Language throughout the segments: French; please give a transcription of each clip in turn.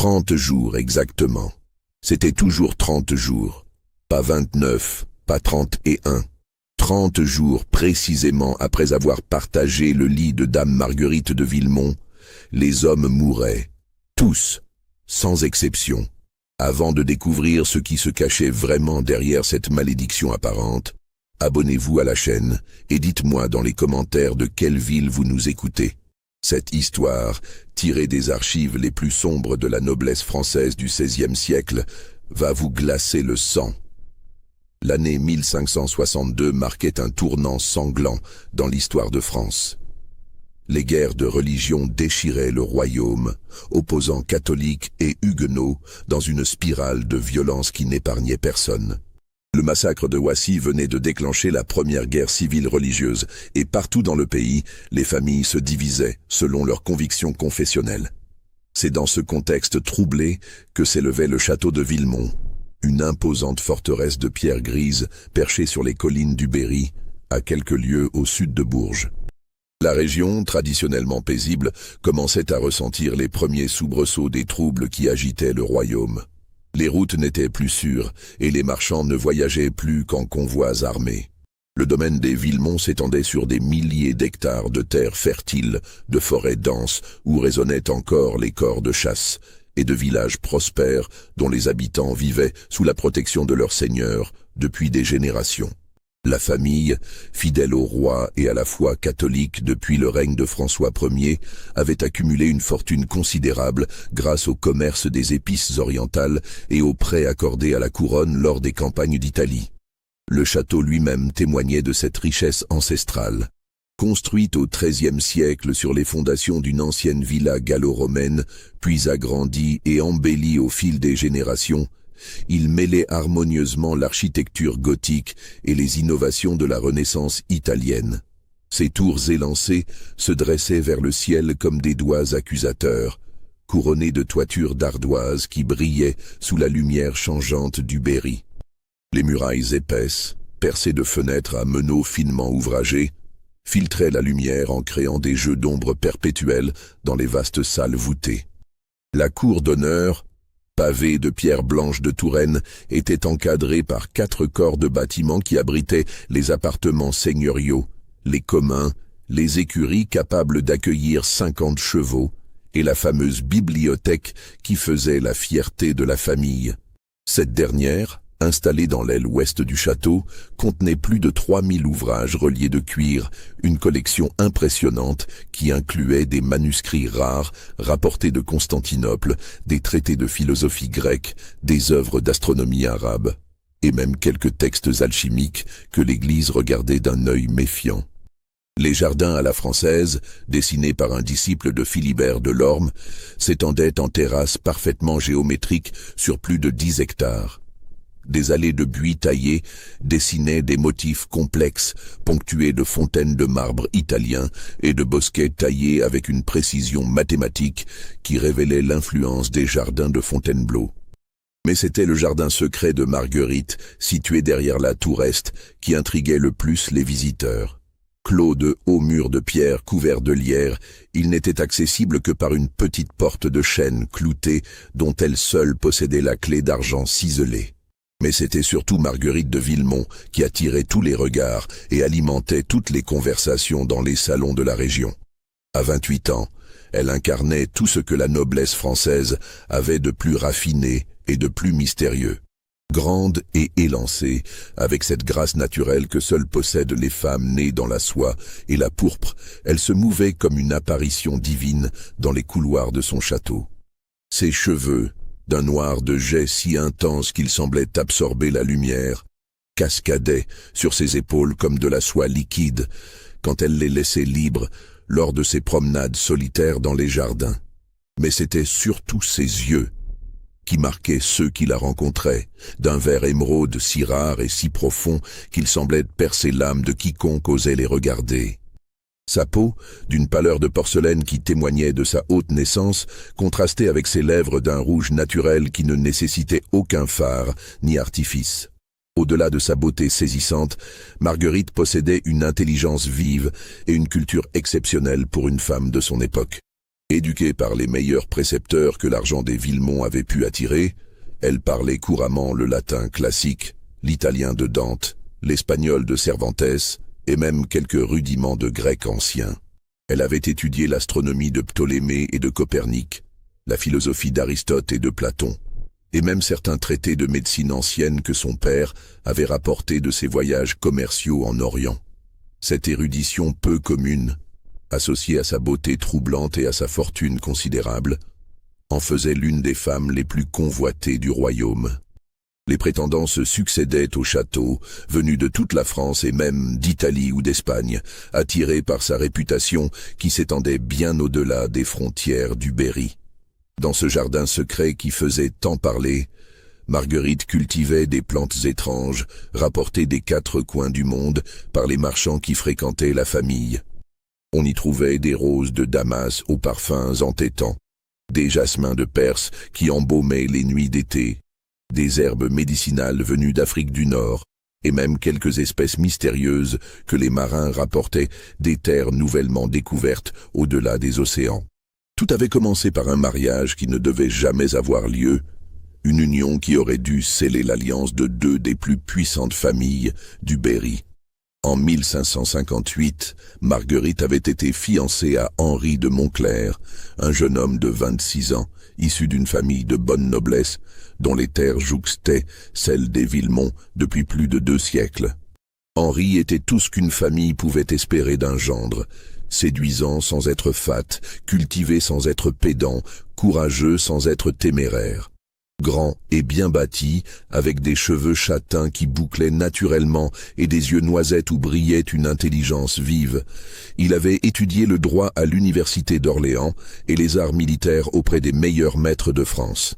30 jours exactement. C'était toujours 30 jours. Pas 29, pas 31. 30 jours précisément après avoir partagé le lit de Dame Marguerite de Villemont, les hommes mouraient. Tous, sans exception. Avant de découvrir ce qui se cachait vraiment derrière cette malédiction apparente, abonnez-vous à la chaîne et dites-moi dans les commentaires de quelle ville vous nous écoutez. Cette histoire, tirée des archives les plus sombres de la noblesse française du XVIe siècle, va vous glacer le sang. L'année 1562 marquait un tournant sanglant dans l'histoire de France. Les guerres de religion déchiraient le royaume, opposant catholiques et huguenots dans une spirale de violence qui n'épargnait personne. Le massacre de Wassy venait de déclencher la première guerre civile religieuse, et partout dans le pays, les familles se divisaient selon leurs convictions confessionnelles. C'est dans ce contexte troublé que s'élevait le château de Villemont, une imposante forteresse de pierre grise perchée sur les collines du Berry, à quelques lieues au sud de Bourges. La région, traditionnellement paisible, commençait à ressentir les premiers soubresauts des troubles qui agitaient le royaume. Les routes n'étaient plus sûres et les marchands ne voyageaient plus qu'en convois armés. Le domaine des Villemont s'étendait sur des milliers d'hectares de terres fertiles, de forêts denses où résonnaient encore les corps de chasse, et de villages prospères dont les habitants vivaient sous la protection de leurs seigneurs depuis des générations. La famille, fidèle au roi et à la foi catholique depuis le règne de François Ier, avait accumulé une fortune considérable grâce au commerce des épices orientales et aux prêts accordés à la couronne lors des campagnes d'Italie. Le château lui-même témoignait de cette richesse ancestrale. Construite au XIIIe siècle sur les fondations d'une ancienne villa gallo-romaine, puis agrandie et embellie au fil des générations, il mêlait harmonieusement l'architecture gothique et les innovations de la Renaissance italienne. Ses tours élancées se dressaient vers le ciel comme des doigts accusateurs, couronnés de toitures d'ardoise qui brillaient sous la lumière changeante du Berry. Les murailles épaisses, percées de fenêtres à meneaux finement ouvragés, filtraient la lumière en créant des jeux d'ombre perpétuels dans les vastes salles voûtées. La cour d'honneur, pavée de pierres blanches de Touraine, était encadrée par 4 corps de bâtiments qui abritaient les appartements seigneuriaux, les communs, les écuries capables d'accueillir 50 chevaux, et la fameuse bibliothèque qui faisait la fierté de la famille. Cette dernière, installée dans l'aile ouest du château, contenait plus de 3000 ouvrages reliés de cuir, une collection impressionnante qui incluait des manuscrits rares rapportés de Constantinople, des traités de philosophie grecque, des œuvres d'astronomie arabe, et même quelques textes alchimiques que l'Église regardait d'un œil méfiant. Les jardins à la française, dessinés par un disciple de Philibert Delorme, s'étendaient en terrasses parfaitement géométriques sur plus de 10 hectares. Des allées de buis taillés dessinaient des motifs complexes, ponctués de fontaines de marbre italien et de bosquets taillés avec une précision mathématique qui révélait l'influence des jardins de Fontainebleau. Mais c'était le jardin secret de Marguerite, situé derrière la tour est, qui intriguait le plus les visiteurs. Clos de hauts murs de pierre couverts de lierre, il n'était accessible que par une petite porte de chêne cloutée dont elle seule possédait la clé d'argent ciselée. Mais c'était surtout Marguerite de Villemont qui attirait tous les regards et alimentait toutes les conversations dans les salons de la région. À 28 ans, elle incarnait tout ce que la noblesse française avait de plus raffiné et de plus mystérieux. Grande et élancée, avec cette grâce naturelle que seules possèdent les femmes nées dans la soie et la pourpre, elle se mouvait comme une apparition divine dans les couloirs de son château. Ses cheveux, d'un noir de jais si intense qu'il semblait absorber la lumière, cascadaient sur ses épaules comme de la soie liquide, quand elle les laissait libres lors de ses promenades solitaires dans les jardins. Mais c'étaient surtout ses yeux qui marquaient ceux qui la rencontraient, d'un vert émeraude si rare et si profond qu'il semblait percer l'âme de quiconque osait les regarder. Sa peau, d'une pâleur de porcelaine qui témoignait de sa haute naissance, contrastait avec ses lèvres d'un rouge naturel qui ne nécessitait aucun fard ni artifice. Au-delà de sa beauté saisissante, Marguerite possédait une intelligence vive et une culture exceptionnelle pour une femme de son époque. Éduquée par les meilleurs précepteurs que l'argent des Villemont avait pu attirer, elle parlait couramment le latin classique, l'italien de Dante, l'espagnol de Cervantes et même quelques rudiments de grec ancien. Elle avait étudié l'astronomie de Ptolémée et de Copernic, la philosophie d'Aristote et de Platon, et même certains traités de médecine ancienne que son père avait rapportés de ses voyages commerciaux en Orient. Cette érudition peu commune, associée à sa beauté troublante et à sa fortune considérable, en faisait l'une des femmes les plus convoitées du royaume. Les prétendants se succédaient au château, venus de toute la France et même d'Italie ou d'Espagne, attirés par sa réputation qui s'étendait bien au-delà des frontières du Berry. Dans ce jardin secret qui faisait tant parler, Marguerite cultivait des plantes étranges, rapportées des 4 coins du monde par les marchands qui fréquentaient la famille. On y trouvait des roses de Damas aux parfums entêtants, des jasmins de Perse qui embaumaient les nuits d'été, des herbes médicinales venues d'Afrique du Nord, et même quelques espèces mystérieuses que les marins rapportaient des terres nouvellement découvertes au-delà des océans. Tout avait commencé par un mariage qui ne devait jamais avoir lieu, une union qui aurait dû sceller l'alliance de 2 des plus puissantes familles du Berry. En 1558, Marguerite avait été fiancée à Henri de Montclair, un jeune homme de 26 ans, issu d'une famille de bonne noblesse, dont les terres jouxtaient celles des Villemont depuis plus de 2 siècles. Henri était tout ce qu'une famille pouvait espérer d'un gendre, séduisant sans être fat, cultivé sans être pédant, courageux sans être téméraire. Grand et bien bâti, avec des cheveux châtains qui bouclaient naturellement et des yeux noisettes où brillait une intelligence vive. Il avait étudié le droit à l'université d'Orléans et les arts militaires auprès des meilleurs maîtres de France.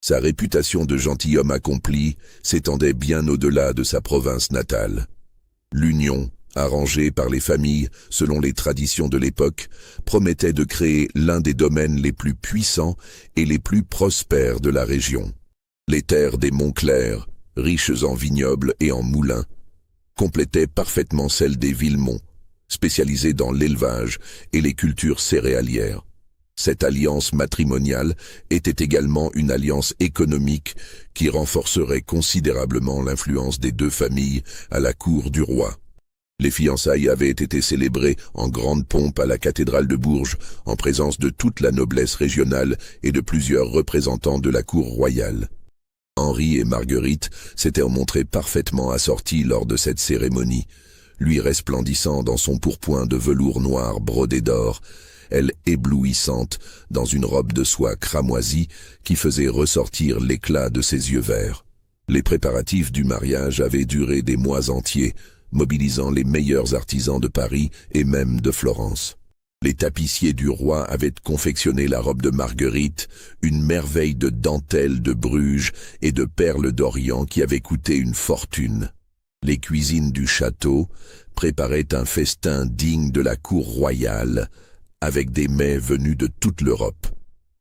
Sa réputation de gentilhomme accompli s'étendait bien au-delà de sa province natale. L'union, arrangée par les familles selon les traditions de l'époque, promettait de créer l'un des domaines les plus puissants et les plus prospères de la région. Les terres des Montclair, riches en vignobles et en moulins, complétaient parfaitement celles des Villemont, spécialisées dans l'élevage et les cultures céréalières. Cette alliance matrimoniale était également une alliance économique qui renforcerait considérablement l'influence des 2 familles à la cour du roi. Les fiançailles avaient été célébrées en grande pompe à la cathédrale de Bourges, en présence de toute la noblesse régionale et de plusieurs représentants de la cour royale. Henri et Marguerite s'étaient montrés parfaitement assortis lors de cette cérémonie, lui resplendissant dans son pourpoint de velours noir brodé d'or, elle éblouissante dans une robe de soie cramoisie qui faisait ressortir l'éclat de ses yeux verts. Les préparatifs du mariage avaient duré des mois entiers, mobilisant les meilleurs artisans de Paris et même de Florence. Les tapissiers du roi avaient confectionné la robe de Marguerite, une merveille de dentelle de Bruges et de perles d'Orient qui avait coûté une fortune. Les cuisines du château préparaient un festin digne de la cour royale, avec des mets venus de toute l'Europe.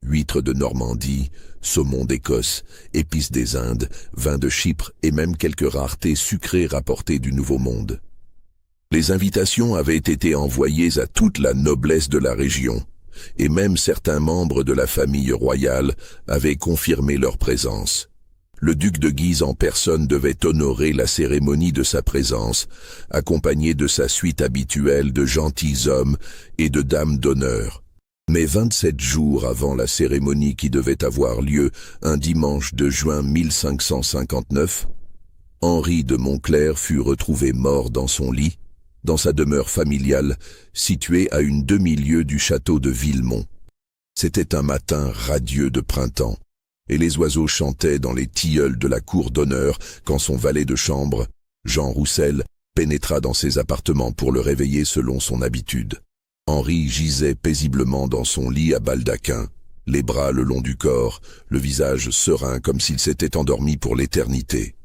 Huîtres de Normandie, saumon d'Écosse, épices des Indes, vin de Chypre et même quelques raretés sucrées rapportées du Nouveau Monde. Les invitations avaient été envoyées à toute la noblesse de la région, et même certains membres de la famille royale avaient confirmé leur présence. Le duc de Guise en personne devait honorer la cérémonie de sa présence, accompagné de sa suite habituelle de gentilshommes et de dames d'honneur. Mais 27 jours avant la cérémonie qui devait avoir lieu un dimanche de juin 1559, Henri de Montclair fut retrouvé mort dans son lit, dans sa demeure familiale située à une demi-lieue du château de Villemont. C'était un matin radieux de printemps, et les oiseaux chantaient dans les tilleuls de la cour d'honneur quand son valet de chambre, Jean Roussel, pénétra dans ses appartements pour le réveiller selon son habitude. Henri gisait paisiblement dans son lit à baldaquin, les bras le long du corps, le visage serein comme s'il s'était endormi pour l'éternité.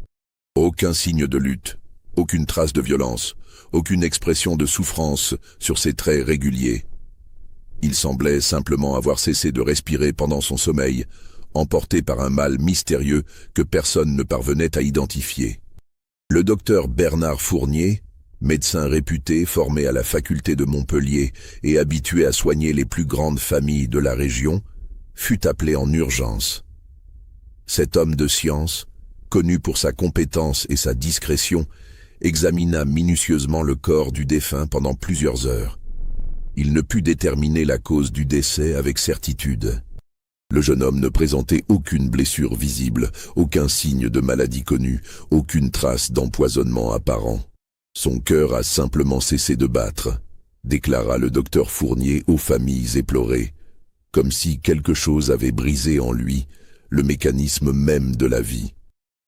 Aucun signe de lutte, aucune trace de violence, aucune expression de souffrance sur ses traits réguliers. Il semblait simplement avoir cessé de respirer pendant son sommeil, emporté par un mal mystérieux que personne ne parvenait à identifier. Le docteur Bernard Fournier, Médecin réputé, formé à la faculté de Montpellier et habitué à soigner les plus grandes familles de la région, fut appelé en urgence. Cet homme de science, connu pour sa compétence et sa discrétion, examina minutieusement le corps du défunt pendant plusieurs heures. Il ne put déterminer la cause du décès avec certitude. Le jeune homme ne présentait aucune blessure visible, aucun signe de maladie connue, aucune trace d'empoisonnement apparent. Son cœur a simplement cessé de battre, déclara le docteur Fournier aux familles éplorées, comme si quelque chose avait brisé en lui le mécanisme même de la vie.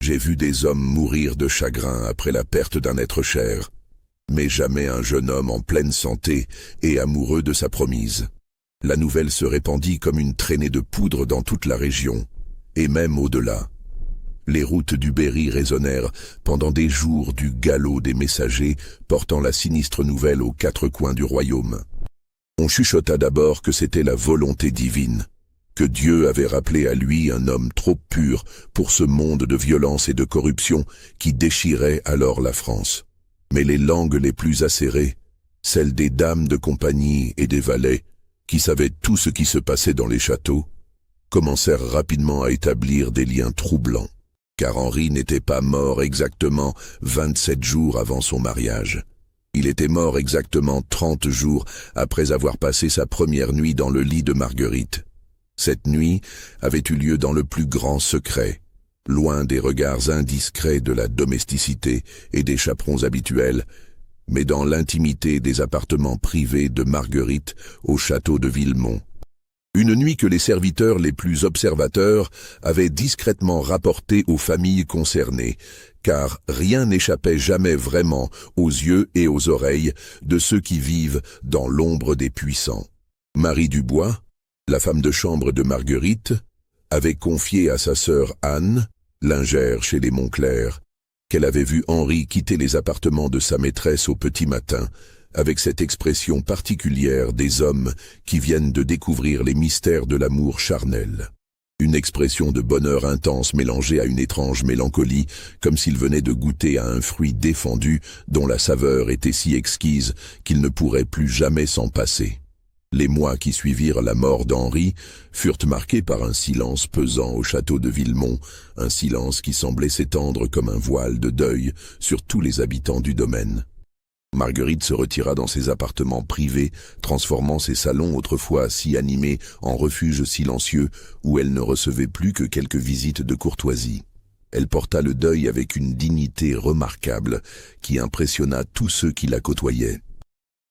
J'ai vu des hommes mourir de chagrin après la perte d'un être cher, mais jamais un jeune homme en pleine santé et amoureux de sa promise. La nouvelle se répandit comme une traînée de poudre dans toute la région, et même au-delà. Les routes du Berry résonnèrent pendant des jours du galop des messagers portant la sinistre nouvelle aux quatre coins du royaume. On chuchota d'abord que c'était la volonté divine, que Dieu avait rappelé à lui un homme trop pur pour ce monde de violence et de corruption qui déchirait alors la France. Mais les langues les plus acérées, celles des dames de compagnie et des valets, qui savaient tout ce qui se passait dans les châteaux, commencèrent rapidement à établir des liens troublants. Car Henri n'était pas mort exactement 27 jours avant son mariage. Il était mort exactement 30 jours après avoir passé sa première nuit dans le lit de Marguerite. Cette nuit avait eu lieu dans le plus grand secret, loin des regards indiscrets de la domesticité et des chaperons habituels, mais dans l'intimité des appartements privés de Marguerite au château de Villemont. Une nuit que les serviteurs les plus observateurs avaient discrètement rapportée aux familles concernées, car rien n'échappait jamais vraiment aux yeux et aux oreilles de ceux qui vivent dans l'ombre des puissants. Marie Dubois, la femme de chambre de Marguerite, avait confié à sa sœur Anne, lingère chez les Montclair, qu'elle avait vu Henri quitter les appartements de sa maîtresse au petit matin, avec cette expression particulière des hommes qui viennent de découvrir les mystères de l'amour charnel. Une expression de bonheur intense mélangée à une étrange mélancolie, comme s'il venait de goûter à un fruit défendu dont la saveur était si exquise qu'il ne pourrait plus jamais s'en passer. Les mois qui suivirent la mort d'Henri furent marqués par un silence pesant au château de Villemont, un silence qui semblait s'étendre comme un voile de deuil sur tous les habitants du domaine. Marguerite se retira dans ses appartements privés, transformant ses salons autrefois si animés en refuges silencieux où elle ne recevait plus que quelques visites de courtoisie. Elle porta le deuil avec une dignité remarquable qui impressionna tous ceux qui la côtoyaient.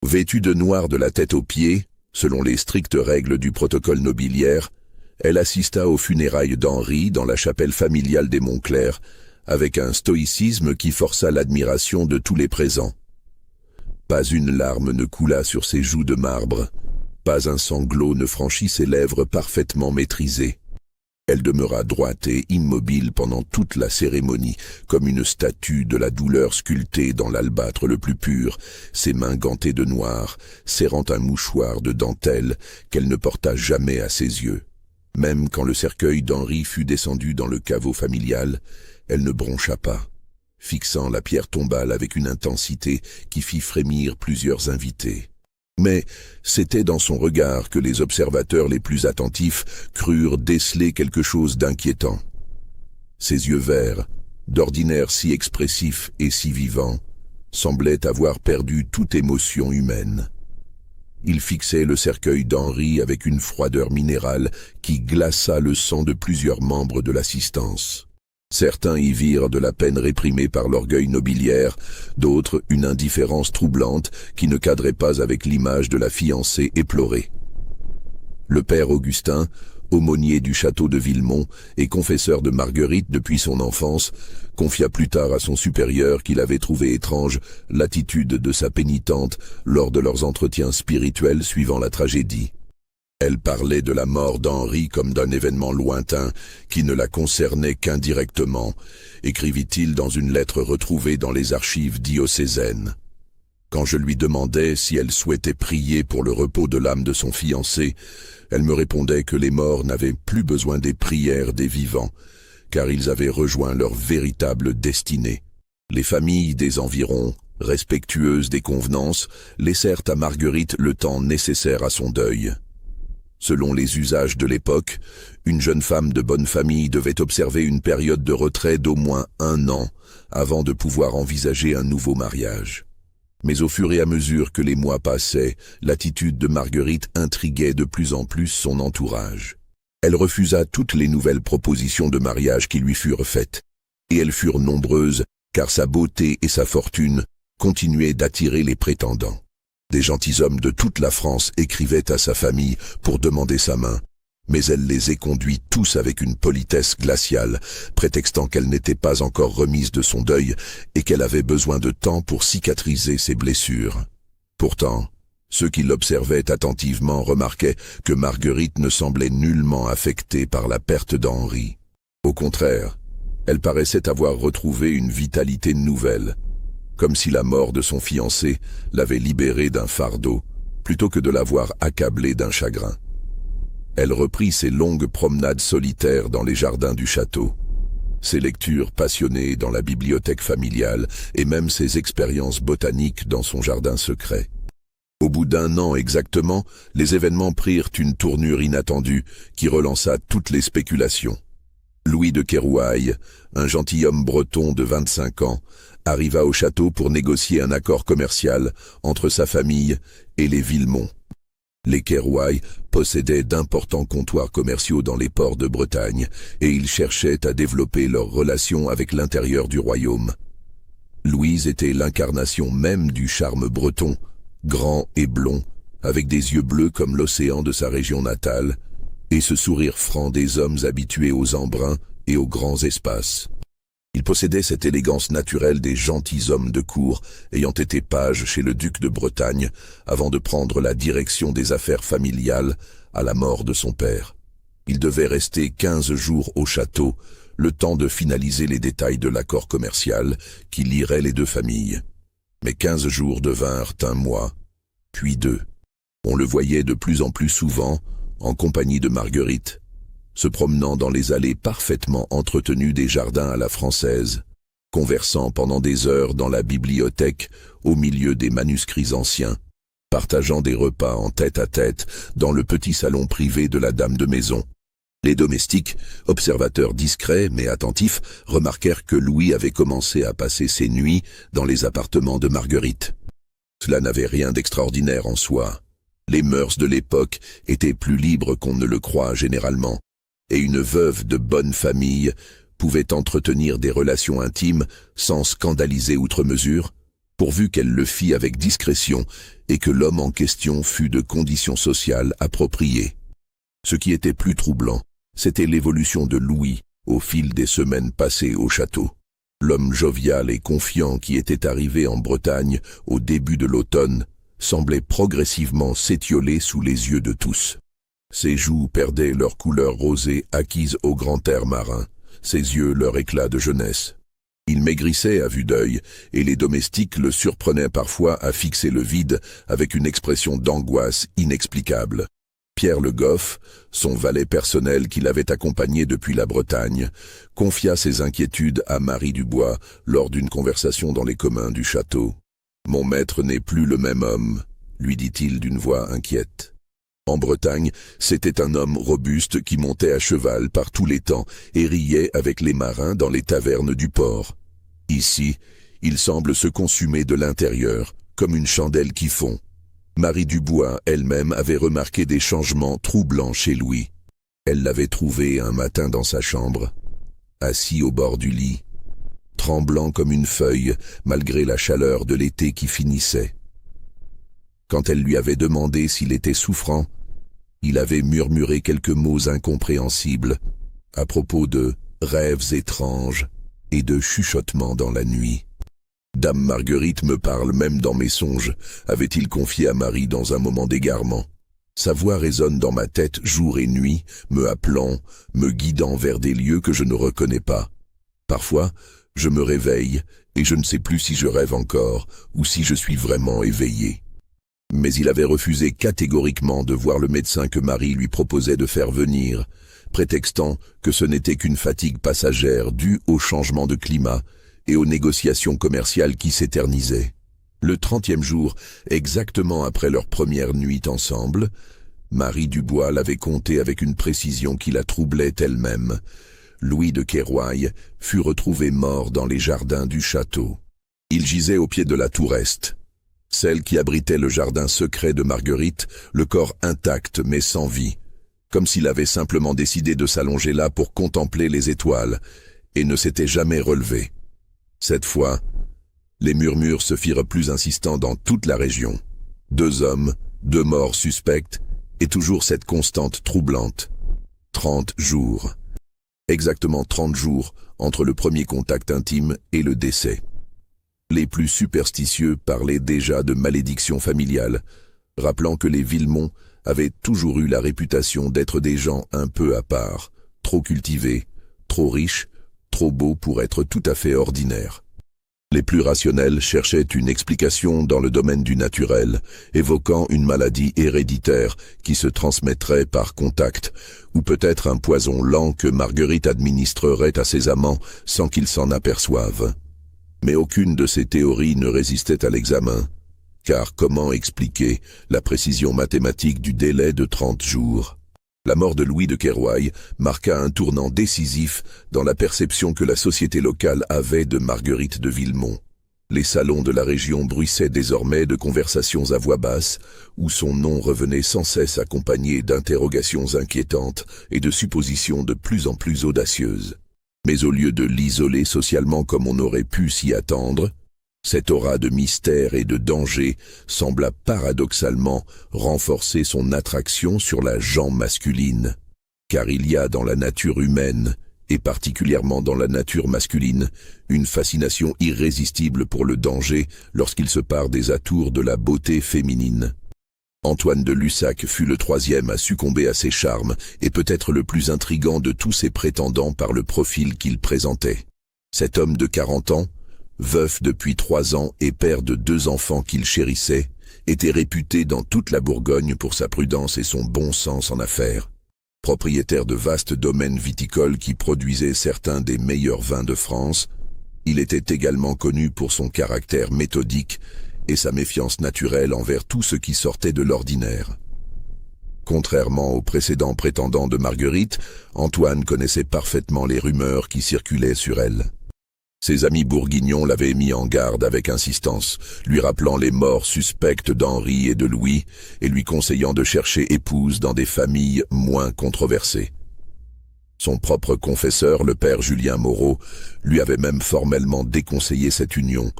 Vêtue de noir de la tête aux pieds, selon les strictes règles du protocole nobiliaire, elle assista aux funérailles d'Henri dans la chapelle familiale des Montclair, avec un stoïcisme qui força l'admiration de tous les présents. Pas une larme ne coula sur ses joues de marbre, pas un sanglot ne franchit ses lèvres parfaitement maîtrisées. Elle demeura droite et immobile pendant toute la cérémonie, comme une statue de la douleur sculptée dans l'albâtre le plus pur, ses mains gantées de noir, serrant un mouchoir de dentelle qu'elle ne porta jamais à ses yeux. Même quand le cercueil d'Henri fut descendu dans le caveau familial, elle ne broncha pas, fixant la pierre tombale avec une intensité qui fit frémir plusieurs invités. Mais c'était dans son regard que les observateurs les plus attentifs crurent déceler quelque chose d'inquiétant. Ses yeux verts, d'ordinaire si expressifs et si vivants, semblaient avoir perdu toute émotion humaine. Il fixait le cercueil d'Henri avec une froideur minérale qui glaça le sang de plusieurs membres de l'assistance. Certains y virent de la peine réprimée par l'orgueil nobiliaire, d'autres une indifférence troublante qui ne cadrait pas avec l'image de la fiancée éplorée. Le père Augustin, aumônier du château de Villemont et confesseur de Marguerite depuis son enfance, confia plus tard à son supérieur qu'il avait trouvé étrange l'attitude de sa pénitente lors de leurs entretiens spirituels suivant la tragédie. Elle parlait de la mort d'Henri comme d'un événement lointain qui ne la concernait qu'indirectement, écrivit-il dans une lettre retrouvée dans les archives diocésaines. Quand je lui demandais si elle souhaitait prier pour le repos de l'âme de son fiancé, elle me répondait que les morts n'avaient plus besoin des prières des vivants, car ils avaient rejoint leur véritable destinée. Les familles des environs respectueuses des convenances, laissèrent à Marguerite le temps nécessaire à son deuil. Selon les usages de l'époque, une jeune femme de bonne famille devait observer une période de retrait d'au moins 1 an avant de pouvoir envisager un nouveau mariage. Mais au fur et à mesure que les mois passaient, l'attitude de Marguerite intriguait de plus en plus son entourage. Elle refusa toutes les nouvelles propositions de mariage qui lui furent faites, et elles furent nombreuses, car sa beauté et sa fortune continuaient d'attirer les prétendants. Des gentilshommes de toute la France écrivaient à sa famille pour demander sa main, mais elle les éconduit tous avec une politesse glaciale, prétextant qu'elle n'était pas encore remise de son deuil et qu'elle avait besoin de temps pour cicatriser ses blessures. Pourtant, ceux qui l'observaient attentivement remarquaient que Marguerite ne semblait nullement affectée par la perte d'Henri. Au contraire, elle paraissait avoir retrouvé une vitalité nouvelle, comme si la mort de son fiancé l'avait libérée d'un fardeau, plutôt que de l'avoir accablée d'un chagrin. Elle reprit ses longues promenades solitaires dans les jardins du château, ses lectures passionnées dans la bibliothèque familiale et même ses expériences botaniques dans son jardin secret. Au bout d'1 an exactement, les événements prirent une tournure inattendue qui relança toutes les spéculations. Louis de Kérouaille, un gentilhomme breton de 25 ans, arriva au château pour négocier un accord commercial entre sa famille et les Villemont. Les Kérouaille possédaient d'importants comptoirs commerciaux dans les ports de Bretagne et ils cherchaient à développer leurs relations avec l'intérieur du royaume. Louise était l'incarnation même du charme breton, grand et blond, avec des yeux bleus comme l'océan de sa région natale, et ce sourire franc des hommes habitués aux embruns et aux grands espaces. Il possédait cette élégance naturelle des gentilshommes de cour ayant été pages chez le duc de Bretagne avant de prendre la direction des affaires familiales à la mort de son père. Il devait rester 15 jours au château, le temps de finaliser les détails de l'accord commercial qui lierait les deux familles. Mais 15 jours devinrent 1 mois, puis 2. On le voyait de plus en plus souvent, en compagnie de Marguerite, se promenant dans les allées parfaitement entretenues des jardins à la française, conversant pendant des heures dans la bibliothèque au milieu des manuscrits anciens, partageant des repas en tête-à-tête dans le petit salon privé de la dame de maison. Les domestiques, observateurs discrets mais attentifs, remarquèrent que Louis avait commencé à passer ses nuits dans les appartements de Marguerite. Cela n'avait rien d'extraordinaire en soi. Les mœurs de l'époque étaient plus libres qu'on ne le croit généralement, et une veuve de bonne famille pouvait entretenir des relations intimes sans scandaliser outre mesure, pourvu qu'elle le fît avec discrétion et que l'homme en question fût de conditions sociales appropriées. Ce qui était plus troublant, c'était l'évolution de Louis au fil des semaines passées au château. L'homme jovial et confiant qui était arrivé en Bretagne au début de l'automne semblait progressivement s'étioler sous les yeux de tous. Ses joues perdaient leur couleur rosée acquise au grand air marin, ses yeux leur éclat de jeunesse. Il maigrissait à vue d'œil, et les domestiques le surprenaient parfois à fixer le vide avec une expression d'angoisse inexplicable. Pierre Le Goff, son valet personnel qui l'avait accompagné depuis la Bretagne, confia ses inquiétudes à Marie Dubois lors d'une conversation dans les communs du château. « Mon maître n'est plus le même homme », lui dit-il d'une voix inquiète. En Bretagne, c'était un homme robuste qui montait à cheval par tous les temps et riait avec les marins dans les tavernes du port. Ici, il semble se consumer de l'intérieur, comme une chandelle qui fond. Marie Dubois elle-même avait remarqué des changements troublants chez Louis. Elle l'avait trouvé un matin dans sa chambre, assis au bord du lit, tremblant comme une feuille malgré la chaleur de l'été qui finissait. Quand elle lui avait demandé s'il était souffrant, il avait murmuré quelques mots incompréhensibles à propos de rêves étranges et de chuchotements dans la nuit. « Dame Marguerite me parle même dans mes songes », avait-il confié à Marie dans un moment d'égarement. Sa voix résonne dans ma tête jour et nuit, me appelant, me guidant vers des lieux que je ne reconnais pas. Parfois, je me réveille et je ne sais plus si je rêve encore ou si je suis vraiment éveillé. Mais il avait refusé catégoriquement de voir le médecin que Marie lui proposait de faire venir, prétextant que ce n'était qu'une fatigue passagère due au changement de climat et aux négociations commerciales qui s'éternisaient. Le 30e jour, exactement après leur première nuit ensemble, Marie Dubois l'avait compté avec une précision qui la troublait elle-même. Louis de Kéroaille fut retrouvé mort dans les jardins du château. Il gisait au pied de la tour est, celle qui abritait le jardin secret de Marguerite, le corps intact mais sans vie, comme s'il avait simplement décidé de s'allonger là pour contempler les étoiles, et ne s'était jamais relevé. Cette fois, les murmures se firent plus insistants dans toute la région. 2 hommes, 2 morts suspectes, et toujours cette constante troublante. 30 jours. Exactement 30 jours entre le premier contact intime et le décès. Les plus superstitieux parlaient déjà de malédiction familiale, rappelant que les Villemont avaient toujours eu la réputation d'être des gens un peu à part, trop cultivés, trop riches, trop beaux pour être tout à fait ordinaires. Les plus rationnels cherchaient une explication dans le domaine du naturel, évoquant une maladie héréditaire qui se transmettrait par contact, ou peut-être un poison lent que Marguerite administrerait à ses amants sans qu'ils s'en aperçoivent. Mais aucune de ces théories ne résistait à l'examen, car comment expliquer la précision mathématique du délai de 30 jours ? La mort de Louis de Kéroaille marqua un tournant décisif dans la perception que la société locale avait de Marguerite de Villemont. Les salons de la région bruissaient désormais de conversations à voix basse, où son nom revenait sans cesse accompagné d'interrogations inquiétantes et de suppositions de plus en plus audacieuses. Mais au lieu de l'isoler socialement comme on aurait pu s'y attendre, cette aura de mystère et de danger sembla paradoxalement renforcer son attraction sur la gent masculine. Car il y a dans la nature humaine, et particulièrement dans la nature masculine, une fascination irrésistible pour le danger lorsqu'il se part des atours de la beauté féminine. Antoine de Lussac fut le 3e à succomber à ses charmes et peut-être le plus intrigant de tous ses prétendants par le profil qu'il présentait. Cet homme de 40 ans, veuf depuis 3 ans et père de 2 enfants qu'il chérissait, était réputé dans toute la Bourgogne pour sa prudence et son bon sens en affaires. Propriétaire de vastes domaines viticoles qui produisaient certains des meilleurs vins de France, il était également connu pour son caractère méthodique et sa méfiance naturelle envers tout ce qui sortait de l'ordinaire. Contrairement aux précédents prétendants de Marguerite, Antoine connaissait parfaitement les rumeurs qui circulaient sur elle. Ses amis bourguignons l'avaient mis en garde avec insistance, lui rappelant les morts suspectes d'Henri et de Louis et lui conseillant de chercher épouse dans des familles moins controversées. Son propre confesseur, le père Julien Moreau, lui avait même formellement déconseillé cette union,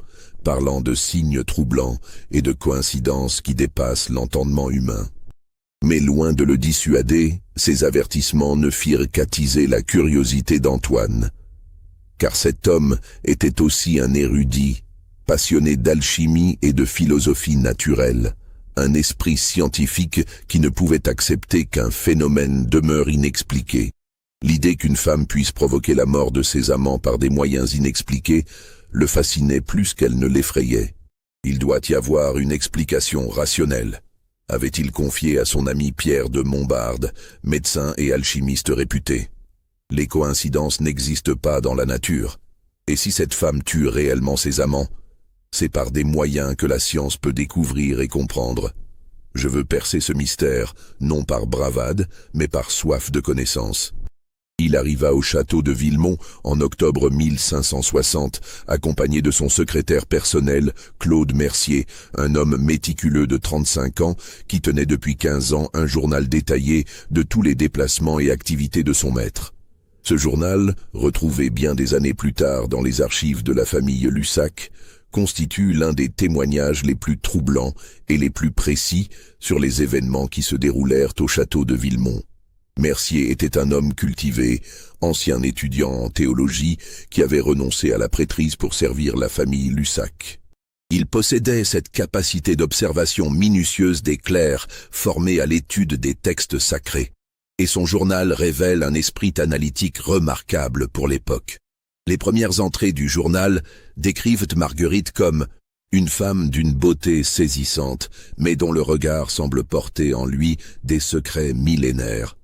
parlant de signes troublants et de coïncidences qui dépassent l'entendement humain. Mais loin de le dissuader, ces avertissements ne firent qu'attiser la curiosité d'Antoine. Car cet homme était aussi un érudit, passionné d'alchimie et de philosophie naturelle, un esprit scientifique qui ne pouvait accepter qu'un phénomène demeure inexpliqué. L'idée qu'une femme puisse provoquer la mort de ses amants par des moyens inexpliqués le fascinait plus qu'elle ne l'effrayait. Il doit y avoir une explication rationnelle, avait-il confié à son ami Pierre de Montbard, médecin et alchimiste réputé. Les coïncidences n'existent pas dans la nature, et si cette femme tue réellement ses amants, c'est par des moyens que la science peut découvrir et comprendre. Je veux percer ce mystère, non par bravade, mais par soif de connaissance. Il arriva au château de Villemont en octobre 1560, accompagné de son secrétaire personnel, Claude Mercier, un homme méticuleux de 35 ans qui tenait depuis 15 ans un journal détaillé de tous les déplacements et activités de son maître. Ce journal, retrouvé bien des années plus tard dans les archives de la famille Lussac, constitue l'un des témoignages les plus troublants et les plus précis sur les événements qui se déroulèrent au château de Villemont. Mercier était un homme cultivé, ancien étudiant en théologie, qui avait renoncé à la prêtrise pour servir la famille Lussac. Il possédait cette capacité d'observation minutieuse des clercs formés à l'étude des textes sacrés, et son journal révèle un esprit analytique remarquable pour l'époque. Les premières entrées du journal décrivent Marguerite comme une femme d'une beauté saisissante, mais dont le regard semble porter en lui des secrets millénaires.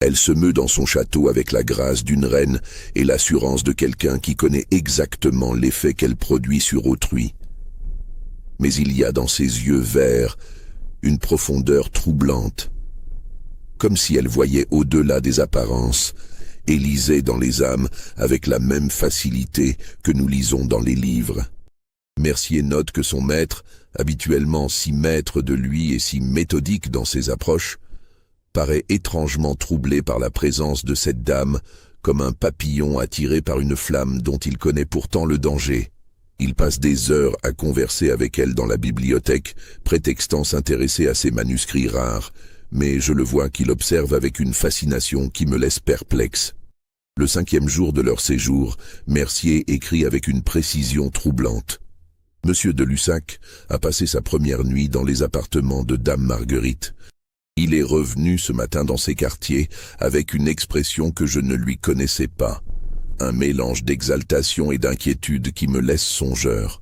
Elle se meut dans son château avec la grâce d'une reine et l'assurance de quelqu'un qui connaît exactement l'effet qu'elle produit sur autrui. mais il y a dans ses yeux verts une profondeur troublante, comme si elle voyait au-delà des apparences et lisait dans les âmes avec la même facilité que nous lisons dans les livres. Mercier note que son maître, habituellement si maître de lui et si méthodique dans ses approches, paraît étrangement troublé par la présence de cette dame, comme un papillon attiré par une flamme dont il connaît pourtant le danger. Il passe des heures à converser avec elle dans la bibliothèque, prétextant s'intéresser à ses manuscrits rares, mais je le vois qu'il observe avec une fascination qui me laisse perplexe. Le 5e jour de leur séjour, Mercier écrit avec une précision troublante. Monsieur de Lussac a passé sa première nuit dans les appartements de Dame Marguerite. Il est revenu ce matin dans ses quartiers avec une expression que je ne lui connaissais pas, un mélange d'exaltation et d'inquiétude qui me laisse songeur.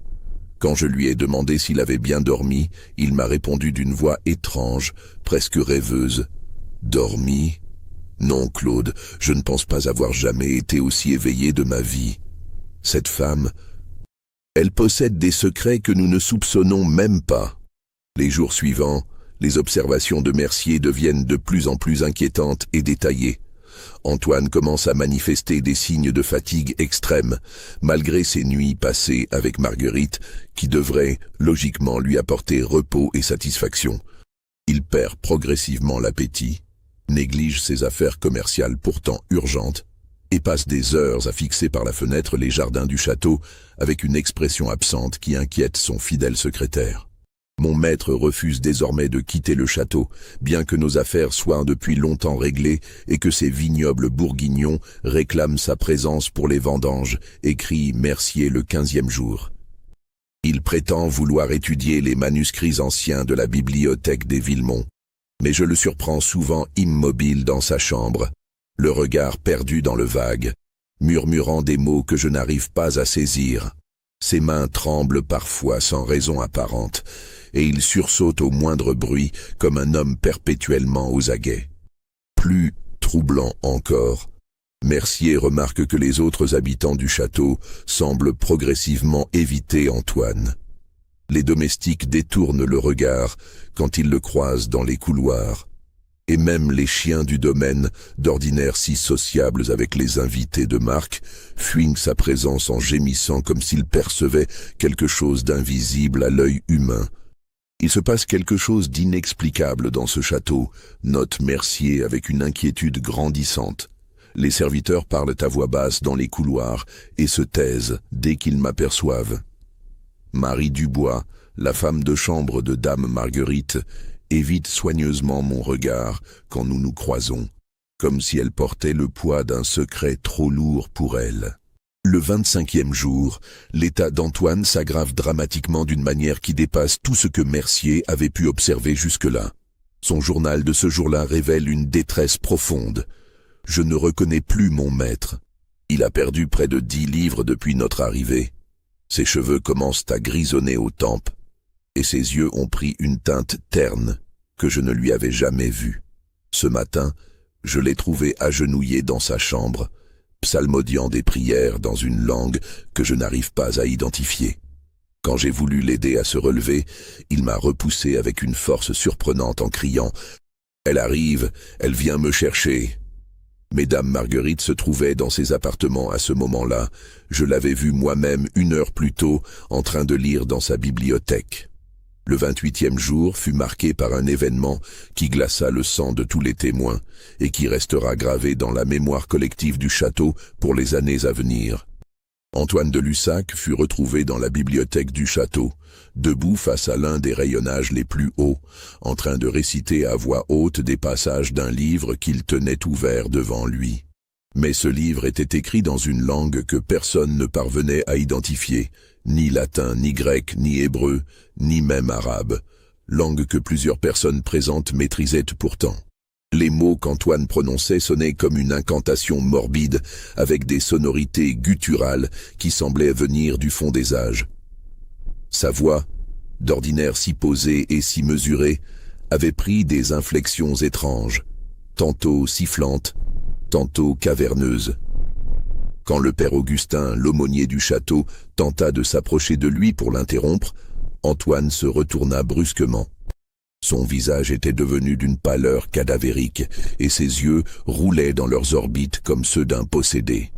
Quand je lui ai demandé s'il avait bien dormi, il m'a répondu d'une voix étrange, presque rêveuse. « Dormi ? Non, Claude, je ne pense pas avoir jamais été aussi éveillé de ma vie. Cette femme, elle possède des secrets que nous ne soupçonnons même pas. » Les jours suivants, les observations de Mercier deviennent de plus en plus inquiétantes et détaillées. Antoine commence à manifester des signes de fatigue extrême, malgré ses nuits passées avec Marguerite, qui devraient logiquement lui apporter repos et satisfaction. Il perd progressivement l'appétit, néglige ses affaires commerciales pourtant urgentes, et passe des heures à fixer par la fenêtre les jardins du château avec une expression absente qui inquiète son fidèle secrétaire. Mon maître refuse désormais de quitter le château, bien que nos affaires soient depuis longtemps réglées et que ces vignobles bourguignons réclament sa présence pour les vendanges, écrit Mercier le 15e jour. Il prétend vouloir étudier les manuscrits anciens de la bibliothèque des Villemont, mais je le surprends souvent immobile dans sa chambre, le regard perdu dans le vague, murmurant des mots que je n'arrive pas à saisir. Ses mains tremblent parfois sans raison apparente, et il sursaute au moindre bruit comme un homme perpétuellement aux aguets. Plus troublant encore, Mercier remarque que les autres habitants du château semblent progressivement éviter Antoine. Les domestiques détournent le regard quand ils le croisent dans les couloirs, et même les chiens du domaine, d'ordinaire si sociables avec les invités de marque, fuient sa présence en gémissant comme s'ils percevaient quelque chose d'invisible à l'œil humain. Il se passe quelque chose d'inexplicable dans ce château, note Mercier avec une inquiétude grandissante. Les serviteurs parlent à voix basse dans les couloirs et se taisent dès qu'ils m'aperçoivent. Marie Dubois, la femme de chambre de Dame Marguerite, évite soigneusement mon regard quand nous nous croisons, comme si elle portait le poids d'un secret trop lourd pour elle. Le 25e jour, l'état d'Antoine s'aggrave dramatiquement d'une manière qui dépasse tout ce que Mercier avait pu observer jusque-là. Son journal de ce jour-là révèle une détresse profonde. Je ne reconnais plus mon maître. Il a perdu près de 10 livres depuis notre arrivée. Ses cheveux commencent à grisonner aux tempes, et ses yeux ont pris une teinte terne que je ne lui avais jamais vue. Ce matin, je l'ai trouvé agenouillé dans sa chambre, psalmodiant des prières dans une langue que je n'arrive pas à identifier. Quand j'ai voulu l'aider à se relever, il m'a repoussé avec une force surprenante en criant « Elle arrive, elle vient me chercher !» Mesdames Marguerite se trouvait dans ses appartements à ce moment-là. Je l'avais vue moi-même 1 heure plus tôt en train de lire dans sa bibliothèque. Le 28e jour fut marqué par un événement qui glaça le sang de tous les témoins et qui restera gravé dans la mémoire collective du château pour les années à venir. Antoine de Lussac fut retrouvé dans la bibliothèque du château, debout face à l'un des rayonnages les plus hauts, en train de réciter à voix haute des passages d'un livre qu'il tenait ouvert devant lui. Mais ce livre était écrit dans une langue que personne ne parvenait à identifier, ni latin, ni grec, ni hébreu, ni même arabe, langue que plusieurs personnes présentes maîtrisaient pourtant. Les mots qu'Antoine prononçait sonnaient comme une incantation morbide, avec des sonorités gutturales qui semblaient venir du fond des âges. Sa voix, d'ordinaire si posée et si mesurée, avait pris des inflexions étranges, tantôt sifflantes, tantôt caverneuses. Quand le père Augustin, l'aumônier du château, tenta de s'approcher de lui pour l'interrompre, Antoine se retourna brusquement. Son visage était devenu d'une pâleur cadavérique et ses yeux roulaient dans leurs orbites comme ceux d'un possédé.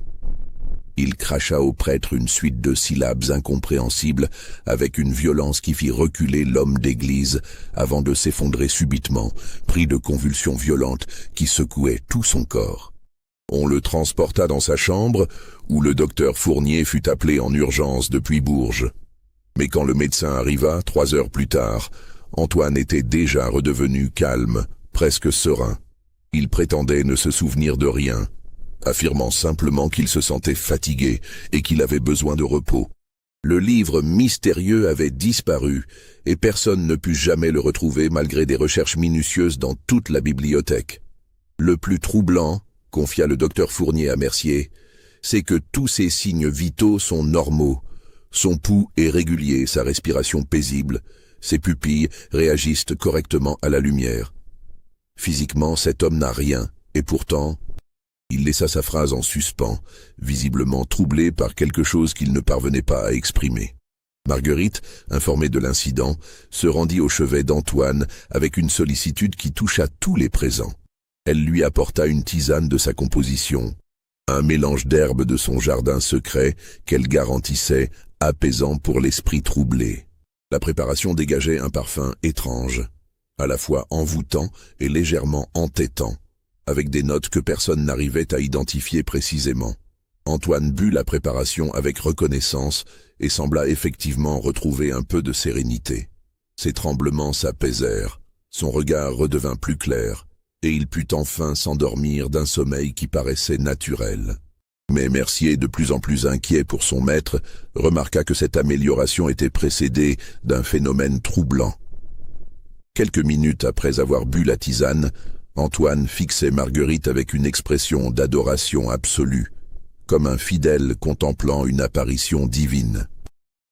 Il cracha au prêtre une suite de syllabes incompréhensibles avec une violence qui fit reculer l'homme d'église avant de s'effondrer subitement, pris de convulsions violentes qui secouaient tout son corps. On le transporta dans sa chambre où le docteur Fournier fut appelé en urgence depuis Bourges. Mais quand le médecin arriva, 3 heures plus tard, Antoine était déjà redevenu calme, presque serein. Il prétendait ne se souvenir de rien, affirmant simplement qu'il se sentait fatigué et qu'il avait besoin de repos. Le livre mystérieux avait disparu et personne ne put jamais le retrouver malgré des recherches minutieuses dans toute la bibliothèque. Le plus troublant, confia le docteur Fournier à Mercier, c'est que tous ses signes vitaux sont normaux. Son pouls est régulier, sa respiration paisible, ses pupilles réagissent correctement à la lumière. Physiquement, cet homme n'a rien, et pourtant... Il laissa sa phrase en suspens, visiblement troublé par quelque chose qu'il ne parvenait pas à exprimer. Marguerite, informée de l'incident, se rendit au chevet d'Antoine avec une sollicitude qui toucha tous les présents. Elle lui apporta une tisane de sa composition, un mélange d'herbes de son jardin secret qu'elle garantissait apaisant pour l'esprit troublé. La préparation dégageait un parfum étrange, à la fois envoûtant et légèrement entêtant, avec des notes que personne n'arrivait à identifier précisément. Antoine but la préparation avec reconnaissance et sembla effectivement retrouver un peu de sérénité. Ses tremblements s'apaisèrent, son regard redevint plus clair, et il put enfin s'endormir d'un sommeil qui paraissait naturel. Mais Mercier, de plus en plus inquiet pour son maître, remarqua que cette amélioration était précédée d'un phénomène troublant. Quelques minutes après avoir bu la tisane, Antoine fixait Marguerite avec une expression d'adoration absolue, comme un fidèle contemplant une apparition divine.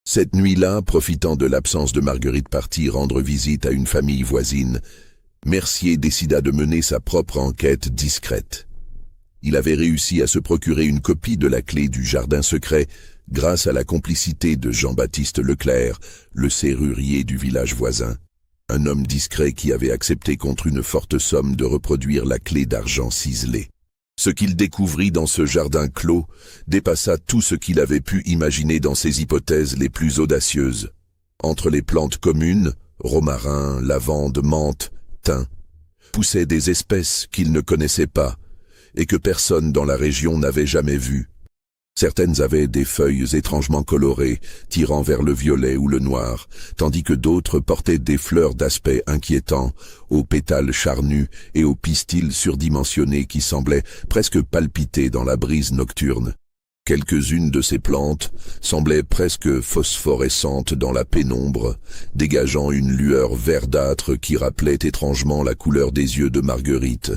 Cette nuit-là, profitant de l'absence de Marguerite partie rendre visite à une famille voisine, Mercier décida de mener sa propre enquête discrète. Il avait réussi à se procurer une copie de la clé du jardin secret grâce à la complicité de Jean-Baptiste Leclerc, le serrurier du village voisin. Un homme discret qui avait accepté contre une forte somme de reproduire la clé d'argent ciselée. Ce qu'il découvrit dans ce jardin clos dépassa tout ce qu'il avait pu imaginer dans ses hypothèses les plus audacieuses. Entre les plantes communes, romarin, lavande, menthe, thym, poussaient des espèces qu'il ne connaissait pas et que personne dans la région n'avait jamais vues. Certaines avaient des feuilles étrangement colorées, tirant vers le violet ou le noir, tandis que d'autres portaient des fleurs d'aspect inquiétant, aux pétales charnus et aux pistils surdimensionnés qui semblaient presque palpiter dans la brise nocturne. Quelques-unes de ces plantes semblaient presque phosphorescentes dans la pénombre, dégageant une lueur verdâtre qui rappelait étrangement la couleur des yeux de Marguerite.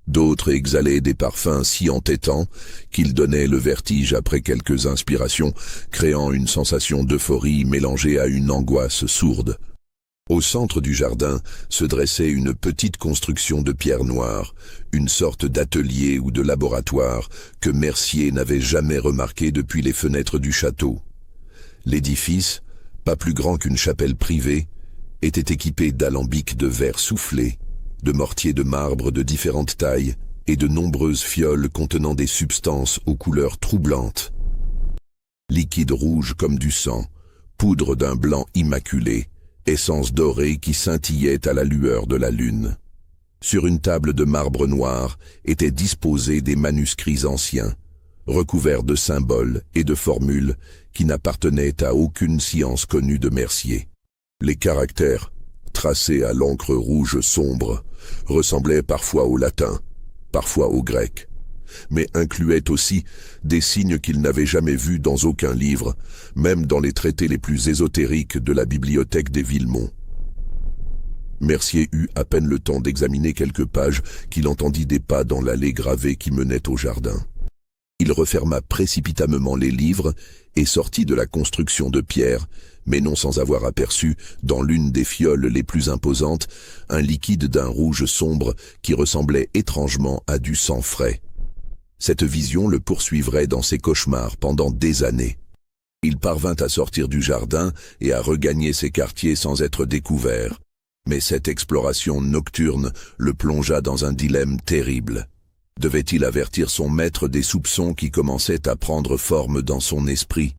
D'autres exhalaient des parfums si entêtants qu'ils donnaient le vertige après quelques inspirations, créant une sensation d'euphorie mélangée à une angoisse sourde. Au centre du jardin se dressait une petite construction de pierre noire, une sorte d'atelier ou de laboratoire que Mercier n'avait jamais remarqué depuis les fenêtres du château. L'édifice, pas plus grand qu'une chapelle privée, était équipé d'alambics de verre soufflé, de mortiers de marbre de différentes tailles et de nombreuses fioles contenant des substances aux couleurs troublantes. Liquide rouge comme du sang, poudre d'un blanc immaculé, essence dorée qui scintillait à la lueur de la lune. Sur une table de marbre noir étaient disposés des manuscrits anciens, recouverts de symboles et de formules qui n'appartenaient à aucune science connue de Mercier. Les caractères, tracés à l'encre rouge sombre, ressemblaient parfois au latin, parfois au grec, mais incluaient aussi des signes qu'il n'avait jamais vus dans aucun livre, même dans les traités les plus ésotériques de la bibliothèque des Villemont. Mercier eut à peine le temps d'examiner quelques pages qu'il entendit des pas dans l'allée gravée qui menait au jardin. Il referma précipitamment les livres et sortit de la construction de pierre, mais non sans avoir aperçu, dans l'une des fioles les plus imposantes, un liquide d'un rouge sombre qui ressemblait étrangement à du sang frais. Cette vision le poursuivrait dans ses cauchemars pendant des années. Il parvint à sortir du jardin et à regagner ses quartiers sans être découvert. Mais cette exploration nocturne le plongea dans un dilemme terrible. Devait-il avertir son maître des soupçons qui commençaient à prendre forme dans son esprit?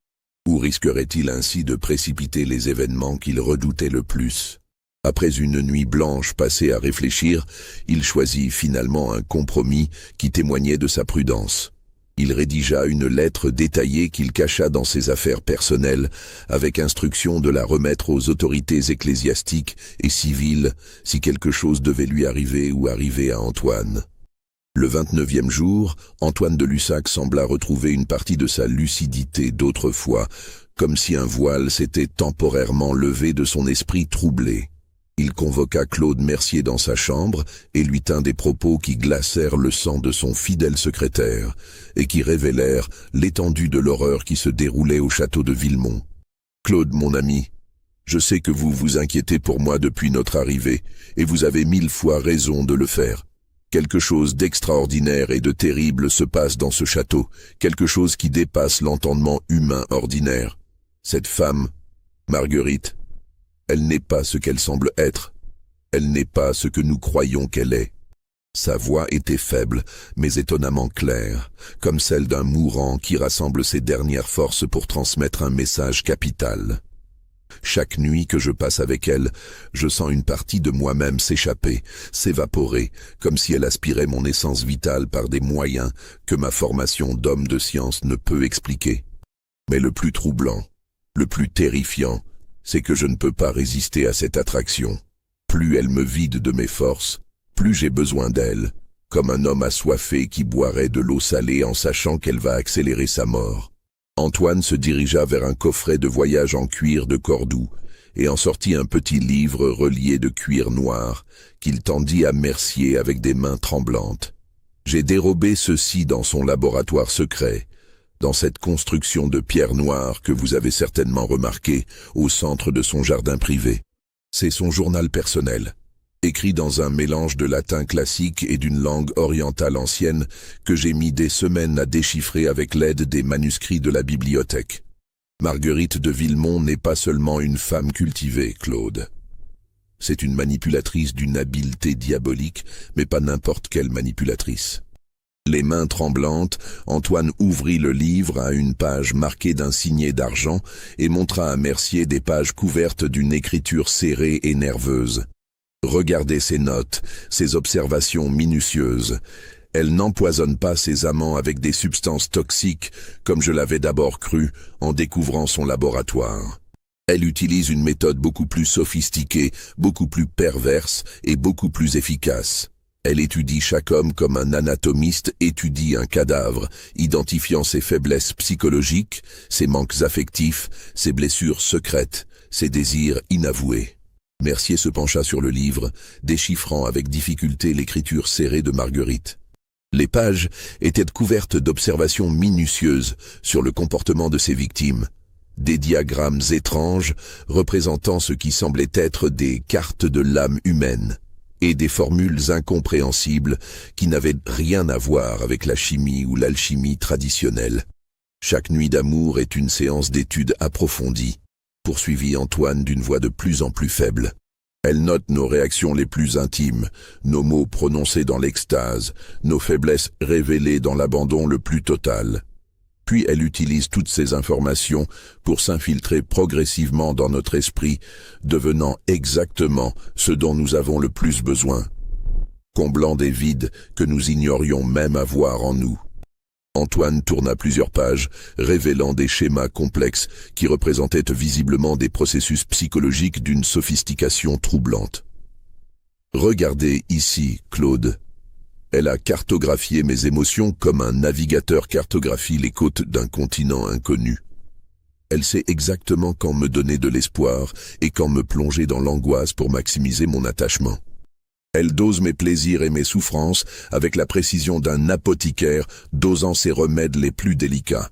Ou risquerait-il ainsi de précipiter les événements qu'il redoutait le plus? Après une nuit blanche passée à réfléchir, il choisit finalement un compromis qui témoignait de sa prudence. Il rédigea une lettre détaillée qu'il cacha dans ses affaires personnelles, avec instruction de la remettre aux autorités ecclésiastiques et civiles si quelque chose devait lui arriver ou arriver à Antoine. Le 29e jour, Antoine de Lussac sembla retrouver une partie de sa lucidité d'autrefois, comme si un voile s'était temporairement levé de son esprit troublé. Il convoqua Claude Mercier dans sa chambre et lui tint des propos qui glacèrent le sang de son fidèle secrétaire et qui révélèrent l'étendue de l'horreur qui se déroulait au château de Villemont. « Claude, mon ami, je sais que vous vous inquiétez pour moi depuis notre arrivée, et vous avez 1000 fois raison de le faire. Quelque chose d'extraordinaire et de terrible se passe dans ce château, quelque chose qui dépasse l'entendement humain ordinaire. Cette femme, Marguerite, elle n'est pas ce qu'elle semble être. Elle n'est pas ce que nous croyons qu'elle est. » Sa voix était faible, mais étonnamment claire, comme celle d'un mourant qui rassemble ses dernières forces pour transmettre un message capital. Chaque nuit que je passe avec elle, je sens une partie de moi-même s'échapper, s'évaporer, comme si elle aspirait mon essence vitale par des moyens que ma formation d'homme de science ne peut expliquer. Mais le plus troublant, le plus terrifiant, c'est que je ne peux pas résister à cette attraction. Plus elle me vide de mes forces, plus j'ai besoin d'elle, comme un homme assoiffé qui boirait de l'eau salée en sachant qu'elle va accélérer sa mort. Antoine se dirigea vers un coffret de voyage en cuir de Cordoue et en sortit un petit livre relié de cuir noir qu'il tendit à Mercier avec des mains tremblantes. J'ai dérobé ceci dans son laboratoire secret, dans cette construction de pierre noire que vous avez certainement remarqué au centre de son jardin privé. C'est son journal personnel, écrit dans un mélange de latin classique et d'une langue orientale ancienne que j'ai mis des semaines à déchiffrer avec l'aide des manuscrits de la bibliothèque. Marguerite de Villemont n'est pas seulement une femme cultivée, Claude. C'est une manipulatrice d'une habileté diabolique, mais pas n'importe quelle manipulatrice. Les mains tremblantes, Antoine ouvrit le livre à une page marquée d'un signet d'argent et montra à Mercier des pages couvertes d'une écriture serrée et nerveuse. Regardez ces notes, ces observations minutieuses. Elle n'empoisonne pas ses amants avec des substances toxiques, comme je l'avais d'abord cru en découvrant son laboratoire. Elle utilise une méthode beaucoup plus sophistiquée, beaucoup plus perverse et beaucoup plus efficace. Elle étudie chaque homme comme un anatomiste étudie un cadavre, identifiant ses faiblesses psychologiques, ses manques affectifs, ses blessures secrètes, ses désirs inavoués. Mercier se pencha sur le livre, déchiffrant avec difficulté l'écriture serrée de Marguerite. Les pages étaient couvertes d'observations minutieuses sur le comportement de ses victimes, des diagrammes étranges représentant ce qui semblait être des cartes de l'âme humaine, et des formules incompréhensibles qui n'avaient rien à voir avec la chimie ou l'alchimie traditionnelle. Chaque nuit d'amour est une séance d'études approfondie, poursuivit Antoine d'une voix de plus en plus faible. Elle note nos réactions les plus intimes, nos mots prononcés dans l'extase, nos faiblesses révélées dans l'abandon le plus total. Puis elle utilise toutes ces informations pour s'infiltrer progressivement dans notre esprit, devenant exactement ce dont nous avons le plus besoin, comblant des vides que nous ignorions même avoir en nous. Antoine tourna plusieurs pages, révélant des schémas complexes qui représentaient visiblement des processus psychologiques d'une sophistication troublante. Regardez ici, Claude. Elle a cartographié mes émotions comme un navigateur cartographie les côtes d'un continent inconnu. Elle sait exactement quand me donner de l'espoir et quand me plonger dans l'angoisse pour maximiser mon attachement. Elle dose mes plaisirs et mes souffrances avec la précision d'un apothicaire dosant ses remèdes les plus délicats.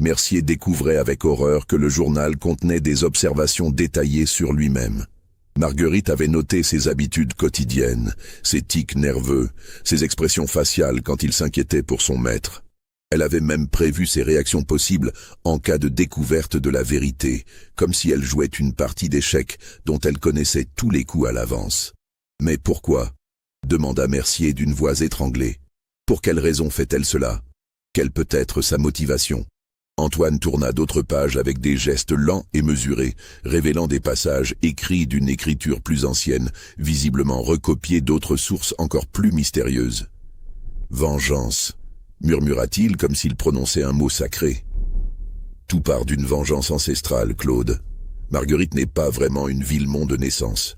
Mercier découvrait avec horreur que le journal contenait des observations détaillées sur lui-même. Marguerite avait noté ses habitudes quotidiennes, ses tics nerveux, ses expressions faciales quand il s'inquiétait pour son maître. Elle avait même prévu ses réactions possibles en cas de découverte de la vérité, comme si elle jouait une partie d'échecs dont elle connaissait tous les coups à l'avance. « Mais pourquoi ?» demanda Mercier d'une voix étranglée. « Pour quelle raison fait-elle cela? Quelle peut être sa motivation ?» Antoine tourna d'autres pages avec des gestes lents et mesurés, révélant des passages écrits d'une écriture plus ancienne, visiblement recopiés d'autres sources encore plus mystérieuses. « Vengeance », murmura-t-il comme s'il prononçait un mot sacré. « Tout part d'une vengeance ancestrale, Claude. Marguerite n'est pas vraiment une Villemont de naissance.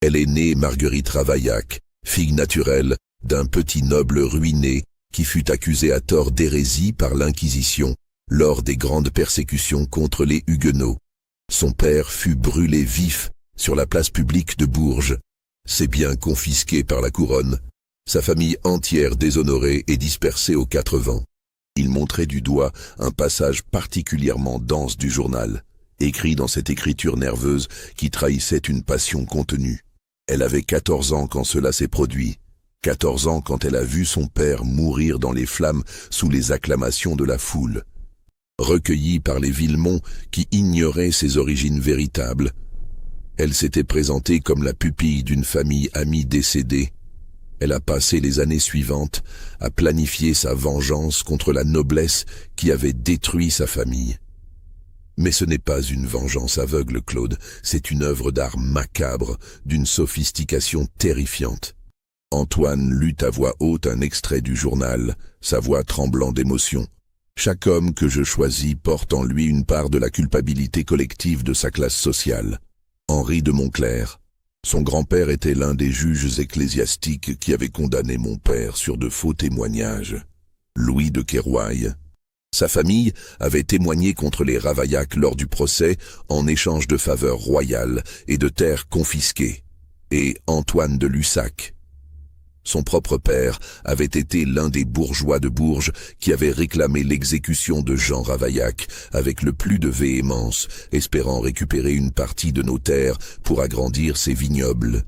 Elle est née Marguerite Ravaillac, fille naturelle d'un petit noble ruiné qui fut accusé à tort d'hérésie par l'Inquisition lors des grandes persécutions contre les Huguenots. Son père fut brûlé vif sur la place publique de Bourges, ses biens confisqués par la couronne, sa famille entière déshonorée et dispersée aux quatre vents. Il montrait du doigt un passage particulièrement dense du journal, écrit dans cette écriture nerveuse qui trahissait une passion contenue. Elle avait 14 ans quand cela s'est produit, 14 ans quand elle a vu son père mourir dans les flammes sous les acclamations de la foule. Recueillie par les Villemont qui ignoraient ses origines véritables, elle s'était présentée comme la pupille d'une famille amie décédée. Elle a passé les années suivantes à planifier sa vengeance contre la noblesse qui avait détruit sa famille. Mais ce n'est pas une vengeance aveugle, Claude, c'est une œuvre d'art macabre, d'une sophistication terrifiante. Antoine lut à voix haute un extrait du journal, sa voix tremblant d'émotion. Chaque homme que je choisis porte en lui une part de la culpabilité collective de sa classe sociale. Henri de Montclair. Son grand-père était l'un des juges ecclésiastiques qui avaient condamné mon père sur de faux témoignages. Louis de Kérouaille. Sa famille avait témoigné contre les Ravaillac lors du procès en échange de faveurs royales et de terres confisquées. Et Antoine de Lussac. Son propre père avait été l'un des bourgeois de Bourges qui avait réclamé l'exécution de Jean Ravaillac avec le plus de véhémence, espérant récupérer une partie de nos terres pour agrandir ses vignobles.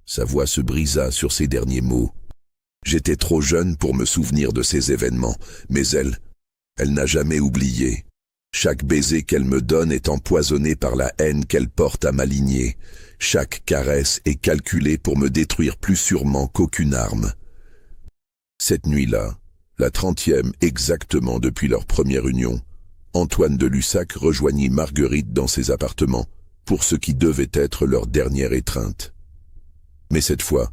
Sa voix se brisa sur ces derniers mots. J'étais trop jeune pour me souvenir de ces événements, mais elle n'a jamais oublié. Chaque baiser qu'elle me donne est empoisonné par la haine qu'elle porte à ma lignée. Chaque caresse est calculée pour me détruire plus sûrement qu'aucune arme. Cette nuit-là, la 30e exactement depuis leur première union, Antoine de Lussac rejoignit Marguerite dans ses appartements pour ce qui devait être leur dernière étreinte. Mais cette fois,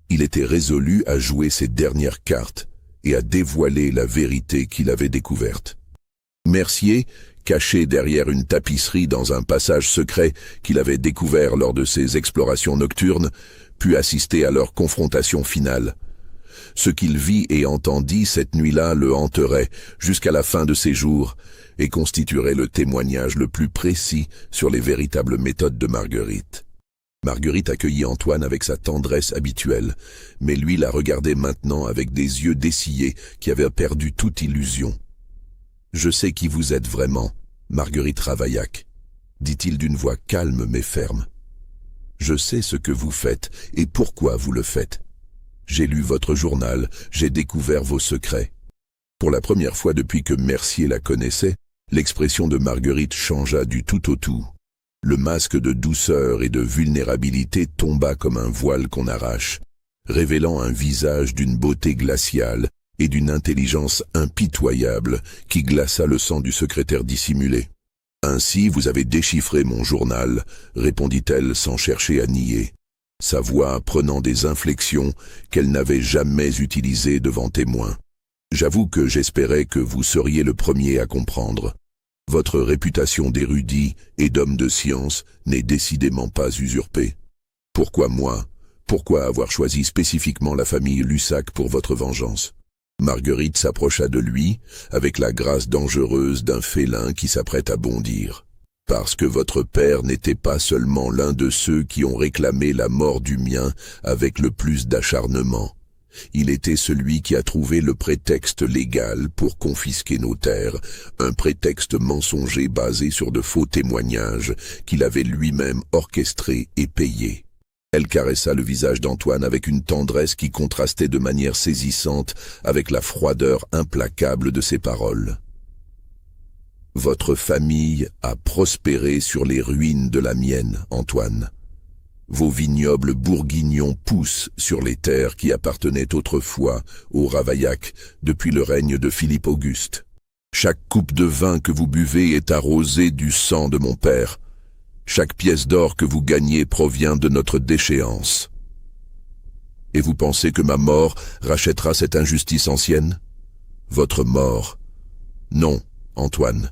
il était résolu à jouer ses dernières cartes et à dévoiler la vérité qu'il avait découverte. Mercier, caché derrière une tapisserie dans un passage secret qu'il avait découvert lors de ses explorations nocturnes, put assister à leur confrontation finale. Ce qu'il vit et entendit cette nuit-là le hanterait jusqu'à la fin de ses jours et constituerait le témoignage le plus précis sur les véritables méthodes de Marguerite. Marguerite accueillit Antoine avec sa tendresse habituelle, mais lui la regardait maintenant avec des yeux dessillés qui avaient perdu toute illusion. « Je sais qui vous êtes vraiment, Marguerite Ravaillac, » dit-il d'une voix calme mais ferme. « Je sais ce que vous faites et pourquoi vous le faites. J'ai lu votre journal, j'ai découvert vos secrets. » Pour la première fois depuis que Mercier la connaissait, l'expression de Marguerite changea du tout au tout. Le masque de douceur et de vulnérabilité tomba comme un voile qu'on arrache, révélant un visage d'une beauté glaciale et d'une intelligence impitoyable qui glaça le sang du secrétaire dissimulé. « Ainsi vous avez déchiffré mon journal », répondit-elle sans chercher à nier, sa voix prenant des inflexions qu'elle n'avait jamais utilisées devant témoins. « J'avoue que j'espérais que vous seriez le premier à comprendre. Votre réputation d'érudit et d'homme de science n'est décidément pas usurpée. Pourquoi moi? Pourquoi avoir choisi spécifiquement la famille Lussac pour votre vengeance ?» Marguerite s'approcha de lui avec la grâce dangereuse d'un félin qui s'apprête à bondir. « Parce que votre père n'était pas seulement l'un de ceux qui ont réclamé la mort du mien avec le plus d'acharnement. Il était celui qui a trouvé le prétexte légal pour confisquer nos terres, un prétexte mensonger basé sur de faux témoignages qu'il avait lui-même orchestrés et payés. » Elle caressa le visage d'Antoine avec une tendresse qui contrastait de manière saisissante avec la froideur implacable de ses paroles. « Votre famille a prospéré sur les ruines de la mienne, Antoine. Vos vignobles bourguignons poussent sur les terres qui appartenaient autrefois aux Ravaillac depuis le règne de Philippe Auguste. Chaque coupe de vin que vous buvez est arrosée du sang de mon père. Chaque pièce d'or que vous gagnez provient de notre déchéance. Et vous pensez que ma mort rachètera cette injustice ancienne? Votre mort? Non, Antoine.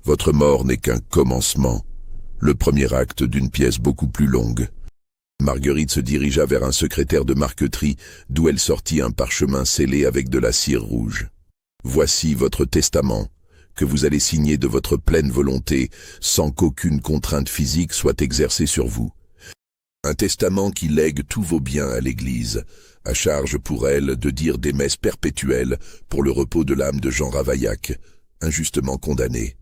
Votre mort n'est qu'un commencement, le premier acte d'une pièce beaucoup plus longue. » Marguerite se dirigea vers un secrétaire de marqueterie, d'où elle sortit un parchemin scellé avec de la cire rouge. « Voici votre testament, que vous allez signer de votre pleine volonté, sans qu'aucune contrainte physique soit exercée sur vous. Un testament qui lègue tous vos biens à l'Église, à charge pour elle de dire des messes perpétuelles pour le repos de l'âme de Jean Ravaillac, injustement condamné.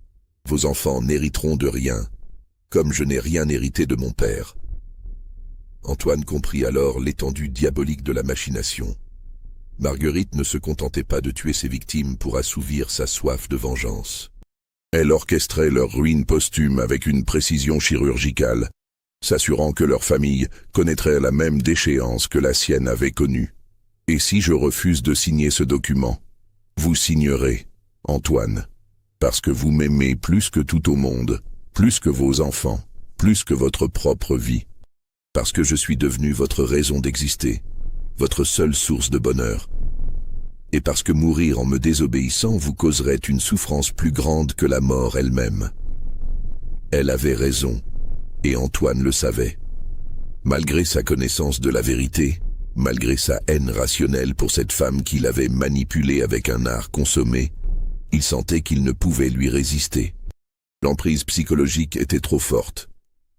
Vos enfants n'hériteront de rien, comme je n'ai rien hérité de mon père. » Antoine comprit alors l'étendue diabolique de la machination. Marguerite ne se contentait pas de tuer ses victimes pour assouvir sa soif de vengeance. Elle orchestrait leur ruine posthume avec une précision chirurgicale, s'assurant que leur famille connaîtrait la même déchéance que la sienne avait connue. « Et si je refuse de signer ce document, vous signerez, Antoine, parce que vous m'aimez plus que tout au monde, plus que vos enfants, plus que votre propre vie, parce que je suis devenu votre raison d'exister, votre seule source de bonheur, et parce que mourir en me désobéissant vous causerait une souffrance plus grande que la mort elle-même. » Elle avait raison, et Antoine le savait. Malgré sa connaissance de la vérité, malgré sa haine rationnelle pour cette femme qu'il avait manipulée avec un art consommé, il sentait qu'il ne pouvait lui résister. L'emprise psychologique était trop forte,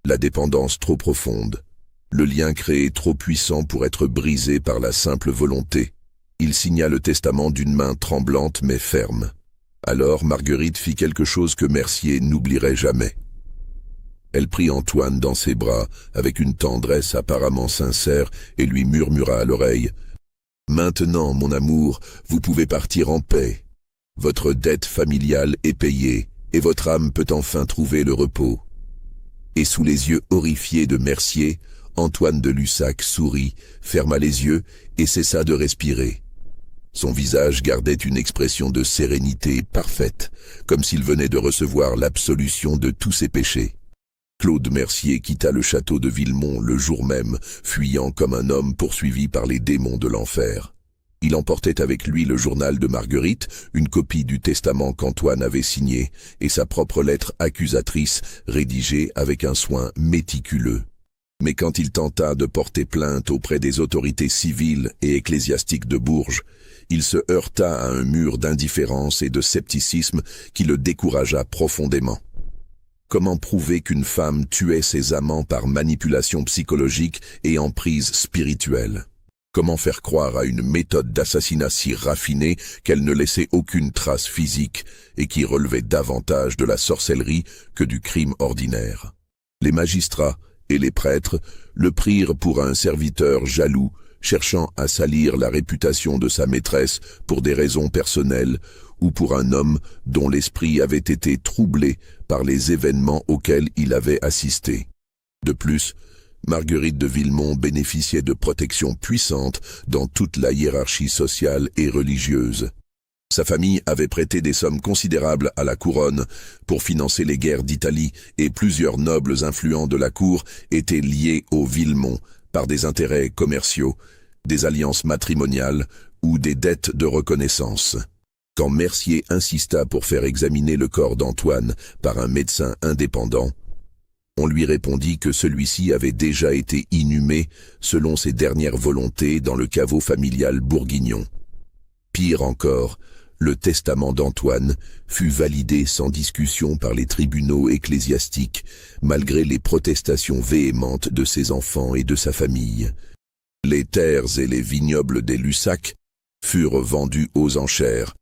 la dépendance trop profonde, le lien créé trop puissant pour être brisé par la simple volonté. Il signa le testament d'une main tremblante mais ferme. Alors Marguerite fit quelque chose que Mercier n'oublierait jamais. Elle prit Antoine dans ses bras avec une tendresse apparemment sincère et lui murmura à l'oreille « Maintenant, mon amour, vous pouvez partir en paix. Votre dette familiale est payée et votre âme peut enfin trouver le repos. » Et sous les yeux horrifiés de Mercier, Antoine de Lussac sourit, ferma les yeux et cessa de respirer. Son visage gardait une expression de sérénité parfaite, comme s'il venait de recevoir l'absolution de tous ses péchés. Claude Mercier quitta le château de Villemont le jour même, fuyant comme un homme poursuivi par les démons de l'enfer. Il emportait avec lui le journal de Marguerite, une copie du testament qu'Antoine avait signé, et sa propre lettre accusatrice, rédigée avec un soin méticuleux. Mais quand il tenta de porter plainte auprès des autorités civiles et ecclésiastiques de Bourges, il se heurta à un mur d'indifférence et de scepticisme qui le découragea profondément. Comment prouver qu'une femme tuait ses amants par manipulation psychologique et emprise spirituelle? Comment faire croire à une méthode d'assassinat si raffinée qu'elle ne laissait aucune trace physique et qui relevait davantage de la sorcellerie que du crime ordinaire? Les magistrats et les prêtres le prirent pour un serviteur jaloux, cherchant à salir la réputation de sa maîtresse pour des raisons personnelles ou pour un homme dont l'esprit avait été troublé par les événements auxquels il avait assisté. De plus, Marguerite de Villemont bénéficiait de protections puissantes dans toute la hiérarchie sociale et religieuse. Sa famille avait prêté des sommes considérables à la couronne pour financer les guerres d'Italie et plusieurs nobles influents de la cour étaient liés aux Villemont par des intérêts commerciaux, des alliances matrimoniales ou des dettes de reconnaissance. Quand Mercier insista pour faire examiner le corps d'Antoine par un médecin indépendant, on lui répondit que celui-ci avait déjà été inhumé selon ses dernières volontés dans le caveau familial bourguignon. Pire encore, le testament d'Antoine fut validé sans discussion par les tribunaux ecclésiastiques, malgré les protestations véhémentes de ses enfants et de sa famille. Les terres et les vignobles des Lussac furent vendus aux enchères,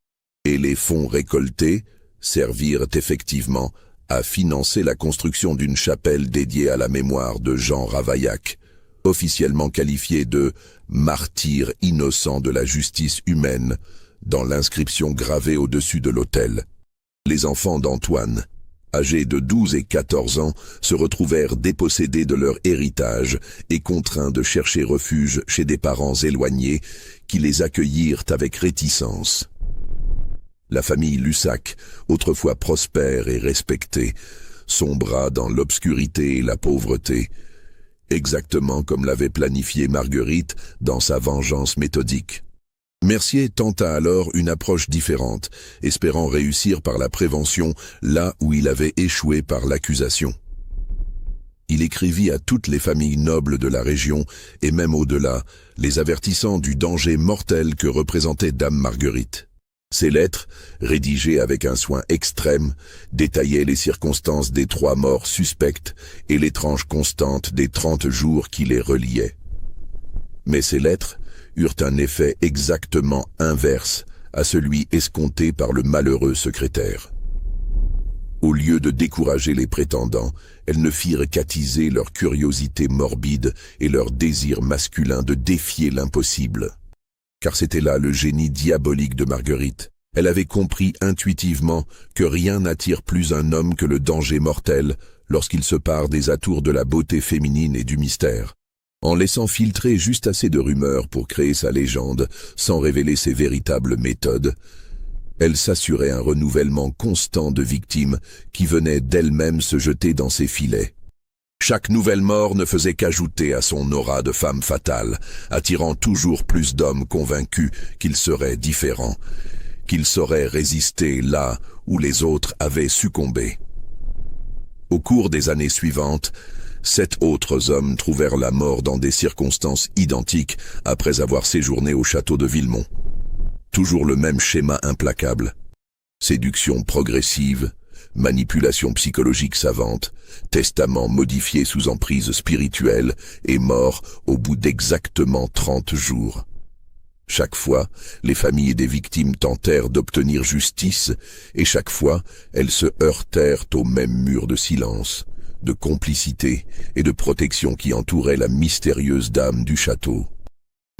et les fonds récoltés servirent effectivement à financer la construction d'une chapelle dédiée à la mémoire de Jean Ravaillac, officiellement qualifié de « martyr innocent de la justice humaine » dans l'inscription gravée au-dessus de l'autel. Les enfants d'Antoine, âgés de 12 et 14 ans, se retrouvèrent dépossédés de leur héritage et contraints de chercher refuge chez des parents éloignés qui les accueillirent avec réticence. La famille Lussac, autrefois prospère et respectée, sombra dans l'obscurité et la pauvreté, exactement comme l'avait planifié Marguerite dans sa vengeance méthodique. Mercier tenta alors une approche différente, espérant réussir par la prévention là où il avait échoué par l'accusation. Il écrivit à toutes les familles nobles de la région, et même au-delà, les avertissant du danger mortel que représentait Dame Marguerite. Ces lettres, rédigées avec un soin extrême, détaillaient les circonstances des 3 morts suspectes et l'étrange constante des 30 jours qui les reliaient. Mais ces lettres eurent un effet exactement inverse à celui escompté par le malheureux secrétaire. Au lieu de décourager les prétendants, elles ne firent qu'attiser leur curiosité morbide et leur désir masculin de défier l'impossible. Car c'était là le génie diabolique de Marguerite. Elle avait compris intuitivement que rien n'attire plus un homme que le danger mortel lorsqu'il se pare des atours de la beauté féminine et du mystère. En laissant filtrer juste assez de rumeurs pour créer sa légende, sans révéler ses véritables méthodes, elle s'assurait un renouvellement constant de victimes qui venaient d'elles-mêmes se jeter dans ses filets. Chaque nouvelle mort ne faisait qu'ajouter à son aura de femme fatale, attirant toujours plus d'hommes convaincus qu'ils seraient différents, qu'ils sauraient résister là où les autres avaient succombé. Au cours des années suivantes, 7 autres hommes trouvèrent la mort dans des circonstances identiques après avoir séjourné au château de Villemont. Toujours le même schéma implacable. Séduction progressive, manipulation psychologique savante, testament modifié sous emprise spirituelle et mort au bout d'exactement 30 jours. Chaque fois, les familles des victimes tentèrent d'obtenir justice et chaque fois, elles se heurtèrent au même mur de silence, de complicité et de protection qui entourait la mystérieuse dame du château.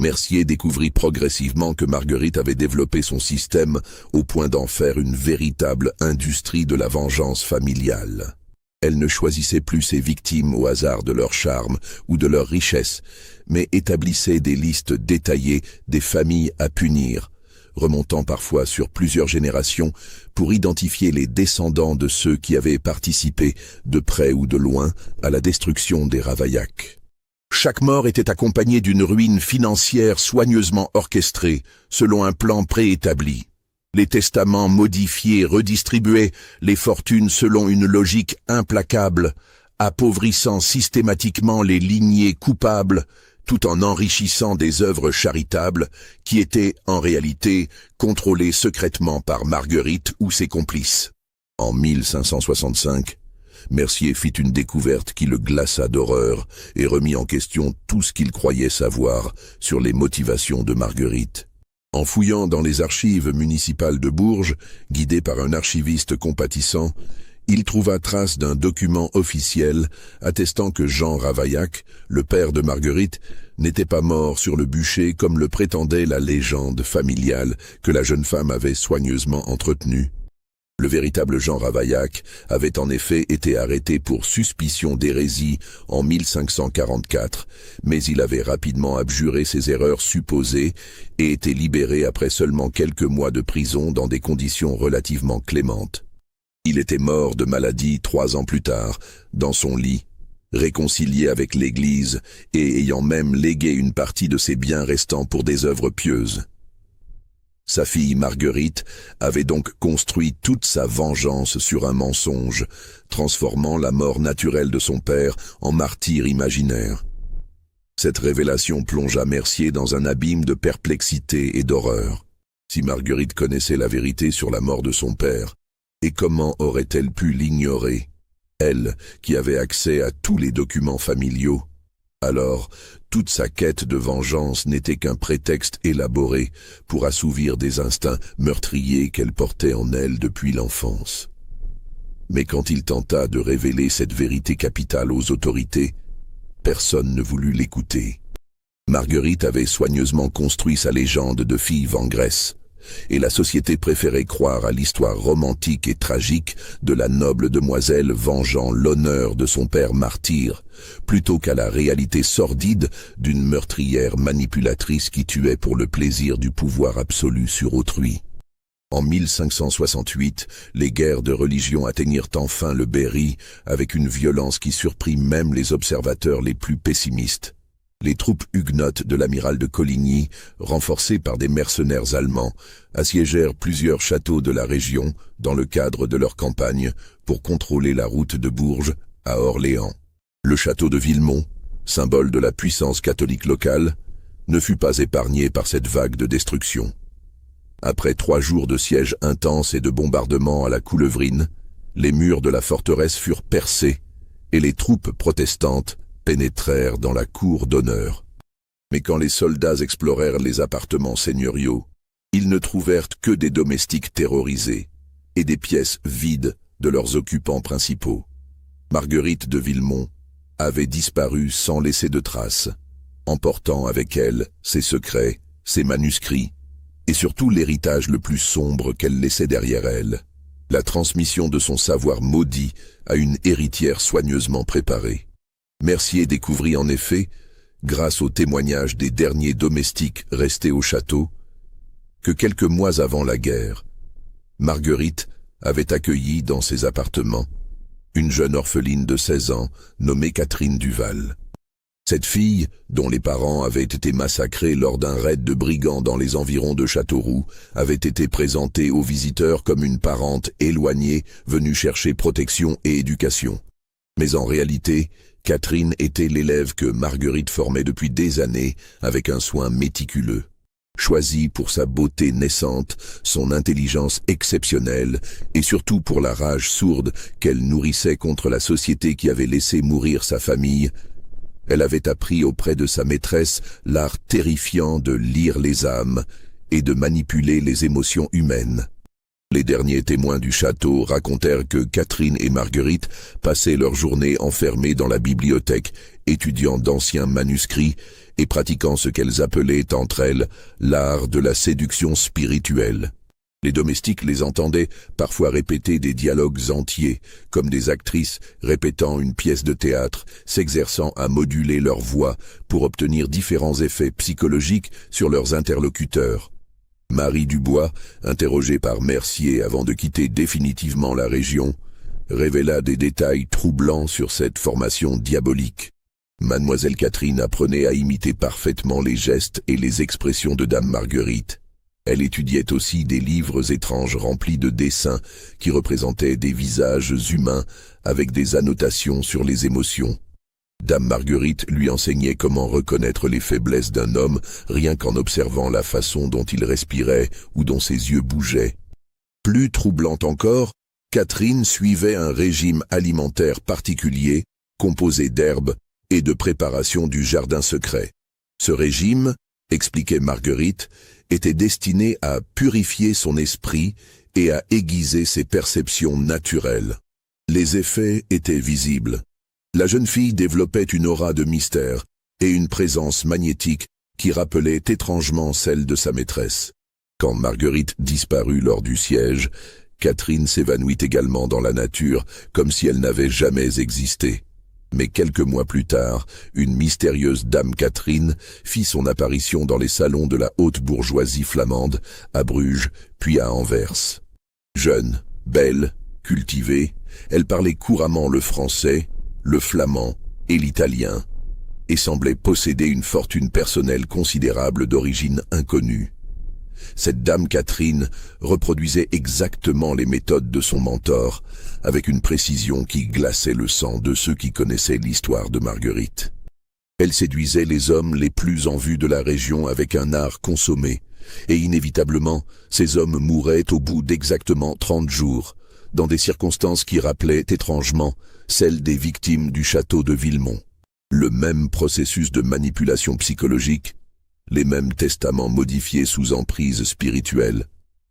Mercier découvrit progressivement que Marguerite avait développé son système au point d'en faire une véritable industrie de la vengeance familiale. Elle ne choisissait plus ses victimes au hasard de leur charme ou de leur richesse, mais établissait des listes détaillées des familles à punir, remontant parfois sur plusieurs générations pour identifier les descendants de ceux qui avaient participé, de près ou de loin, à la destruction des Ravaillac. Chaque mort était accompagnée d'une ruine financière soigneusement orchestrée, selon un plan préétabli. Les testaments modifiés redistribuaient les fortunes selon une logique implacable, appauvrissant systématiquement les lignées coupables, tout en enrichissant des œuvres charitables qui étaient, en réalité, contrôlées secrètement par Marguerite ou ses complices. En 1565, Mercier fit une découverte qui le glaça d'horreur et remit en question tout ce qu'il croyait savoir sur les motivations de Marguerite. En fouillant dans les archives municipales de Bourges, guidé par un archiviste compatissant, il trouva trace d'un document officiel attestant que Jean Ravaillac, le père de Marguerite, n'était pas mort sur le bûcher comme le prétendait la légende familiale que la jeune femme avait soigneusement entretenue. Le véritable Jean Ravaillac avait en effet été arrêté pour suspicion d'hérésie en 1544, mais il avait rapidement abjuré ses erreurs supposées et été libéré après seulement quelques mois de prison dans des conditions relativement clémentes. Il était mort de maladie 3 ans plus tard, dans son lit, réconcilié avec l'Église et ayant même légué une partie de ses biens restants pour des œuvres pieuses. Sa fille Marguerite avait donc construit toute sa vengeance sur un mensonge, transformant la mort naturelle de son père en martyr imaginaire. Cette révélation plongea Mercier dans un abîme de perplexité et d'horreur. Si Marguerite connaissait la vérité sur la mort de son père, et comment aurait-elle pu l'ignorer, elle qui avait accès à tous les documents familiaux? Alors, toute sa quête de vengeance n'était qu'un prétexte élaboré pour assouvir des instincts meurtriers qu'elle portait en elle depuis l'enfance. Mais quand il tenta de révéler cette vérité capitale aux autorités, Personne ne voulut l'écouter. Marguerite avait soigneusement construit sa légende de fille vengeresse, et la société préférait croire à l'histoire romantique et tragique de la noble demoiselle vengeant l'honneur de son père martyr, plutôt qu'à la réalité sordide d'une meurtrière manipulatrice qui tuait pour le plaisir du pouvoir absolu sur autrui. En 1568, les guerres de religion atteignirent enfin le Berry avec une violence qui surprit même les observateurs les plus pessimistes. Les troupes huguenotes de l'amiral de Coligny, renforcées par des mercenaires allemands, assiégèrent plusieurs châteaux de la région dans le cadre de leur campagne pour contrôler la route de Bourges à Orléans. Le château de Villemont, symbole de la puissance catholique locale, ne fut pas épargné par cette vague de destruction. Après 3 jours de siège intense et de bombardements à la Coulevrine, les murs de la forteresse furent percés et les troupes protestantes pénétrèrent dans la cour d'honneur. Mais quand les soldats explorèrent les appartements seigneuriaux, ils ne trouvèrent que des domestiques terrorisés et des pièces vides de leurs occupants principaux. Marguerite de Villemont avait disparu sans laisser de traces, emportant avec elle ses secrets, ses manuscrits, et surtout l'héritage le plus sombre qu'elle laissait derrière elle, la transmission de son savoir maudit à une héritière soigneusement préparée. Mercier découvrit en effet, grâce aux témoignages des derniers domestiques restés au château, que quelques mois avant la guerre, Marguerite avait accueilli dans ses appartements une jeune orpheline de 16 ans nommée Catherine Duval. Cette fille, dont les parents avaient été massacrés lors d'un raid de brigands dans les environs de Châteauroux, avait été présentée aux visiteurs comme une parente éloignée venue chercher protection et éducation. Mais en réalité, Catherine était l'élève que Marguerite formait depuis des années avec un soin méticuleux. Choisie pour sa beauté naissante, son intelligence exceptionnelle et surtout pour la rage sourde qu'elle nourrissait contre la société qui avait laissé mourir sa famille, elle avait appris auprès de sa maîtresse l'art terrifiant de lire les âmes et de manipuler les émotions humaines. Les derniers témoins du château racontèrent que Catherine et Marguerite passaient leur journée enfermées dans la bibliothèque, étudiant d'anciens manuscrits et pratiquant ce qu'elles appelaient entre elles l'art de la séduction spirituelle. Les domestiques les entendaient parfois répéter des dialogues entiers, comme des actrices répétant une pièce de théâtre, s'exerçant à moduler leur voix pour obtenir différents effets psychologiques sur leurs interlocuteurs. Marie Dubois, interrogée par Mercier avant de quitter définitivement la région, révéla des détails troublants sur cette formation diabolique. Mademoiselle Catherine apprenait à imiter parfaitement les gestes et les expressions de Dame Marguerite. Elle étudiait aussi des livres étranges remplis de dessins qui représentaient des visages humains avec des annotations sur les émotions. Dame Marguerite lui enseignait comment reconnaître les faiblesses d'un homme rien qu'en observant la façon dont il respirait ou dont ses yeux bougeaient. Plus troublant encore, Catherine suivait un régime alimentaire particulier composé d'herbes et de préparation du jardin secret. Ce régime, expliquait Marguerite, était destiné à purifier son esprit et à aiguiser ses perceptions naturelles. Les effets étaient visibles. La jeune fille développait une aura de mystère et une présence magnétique qui rappelait étrangement celle de sa maîtresse. Quand Marguerite disparut lors du siège, Catherine s'évanouit également dans la nature, comme si elle n'avait jamais existé. Mais quelques mois plus tard, une mystérieuse Dame Catherine fit son apparition dans les salons de la haute bourgeoisie flamande, à Bruges, puis à Anvers. Jeune, belle, cultivée, elle parlait couramment le français, le flamand et l'italien, et semblait posséder une fortune personnelle considérable d'origine inconnue. Cette Dame Catherine reproduisait exactement les méthodes de son mentor, avec une précision qui glaçait le sang de ceux qui connaissaient l'histoire de Marguerite. Elle séduisait les hommes les plus en vue de la région avec un art consommé, et inévitablement, ces hommes mouraient au bout d'exactement 30 jours, dans des circonstances qui rappelaient étrangement celles des victimes du château de Villemont. Le même processus de manipulation psychologique, les mêmes testaments modifiés sous emprise spirituelle,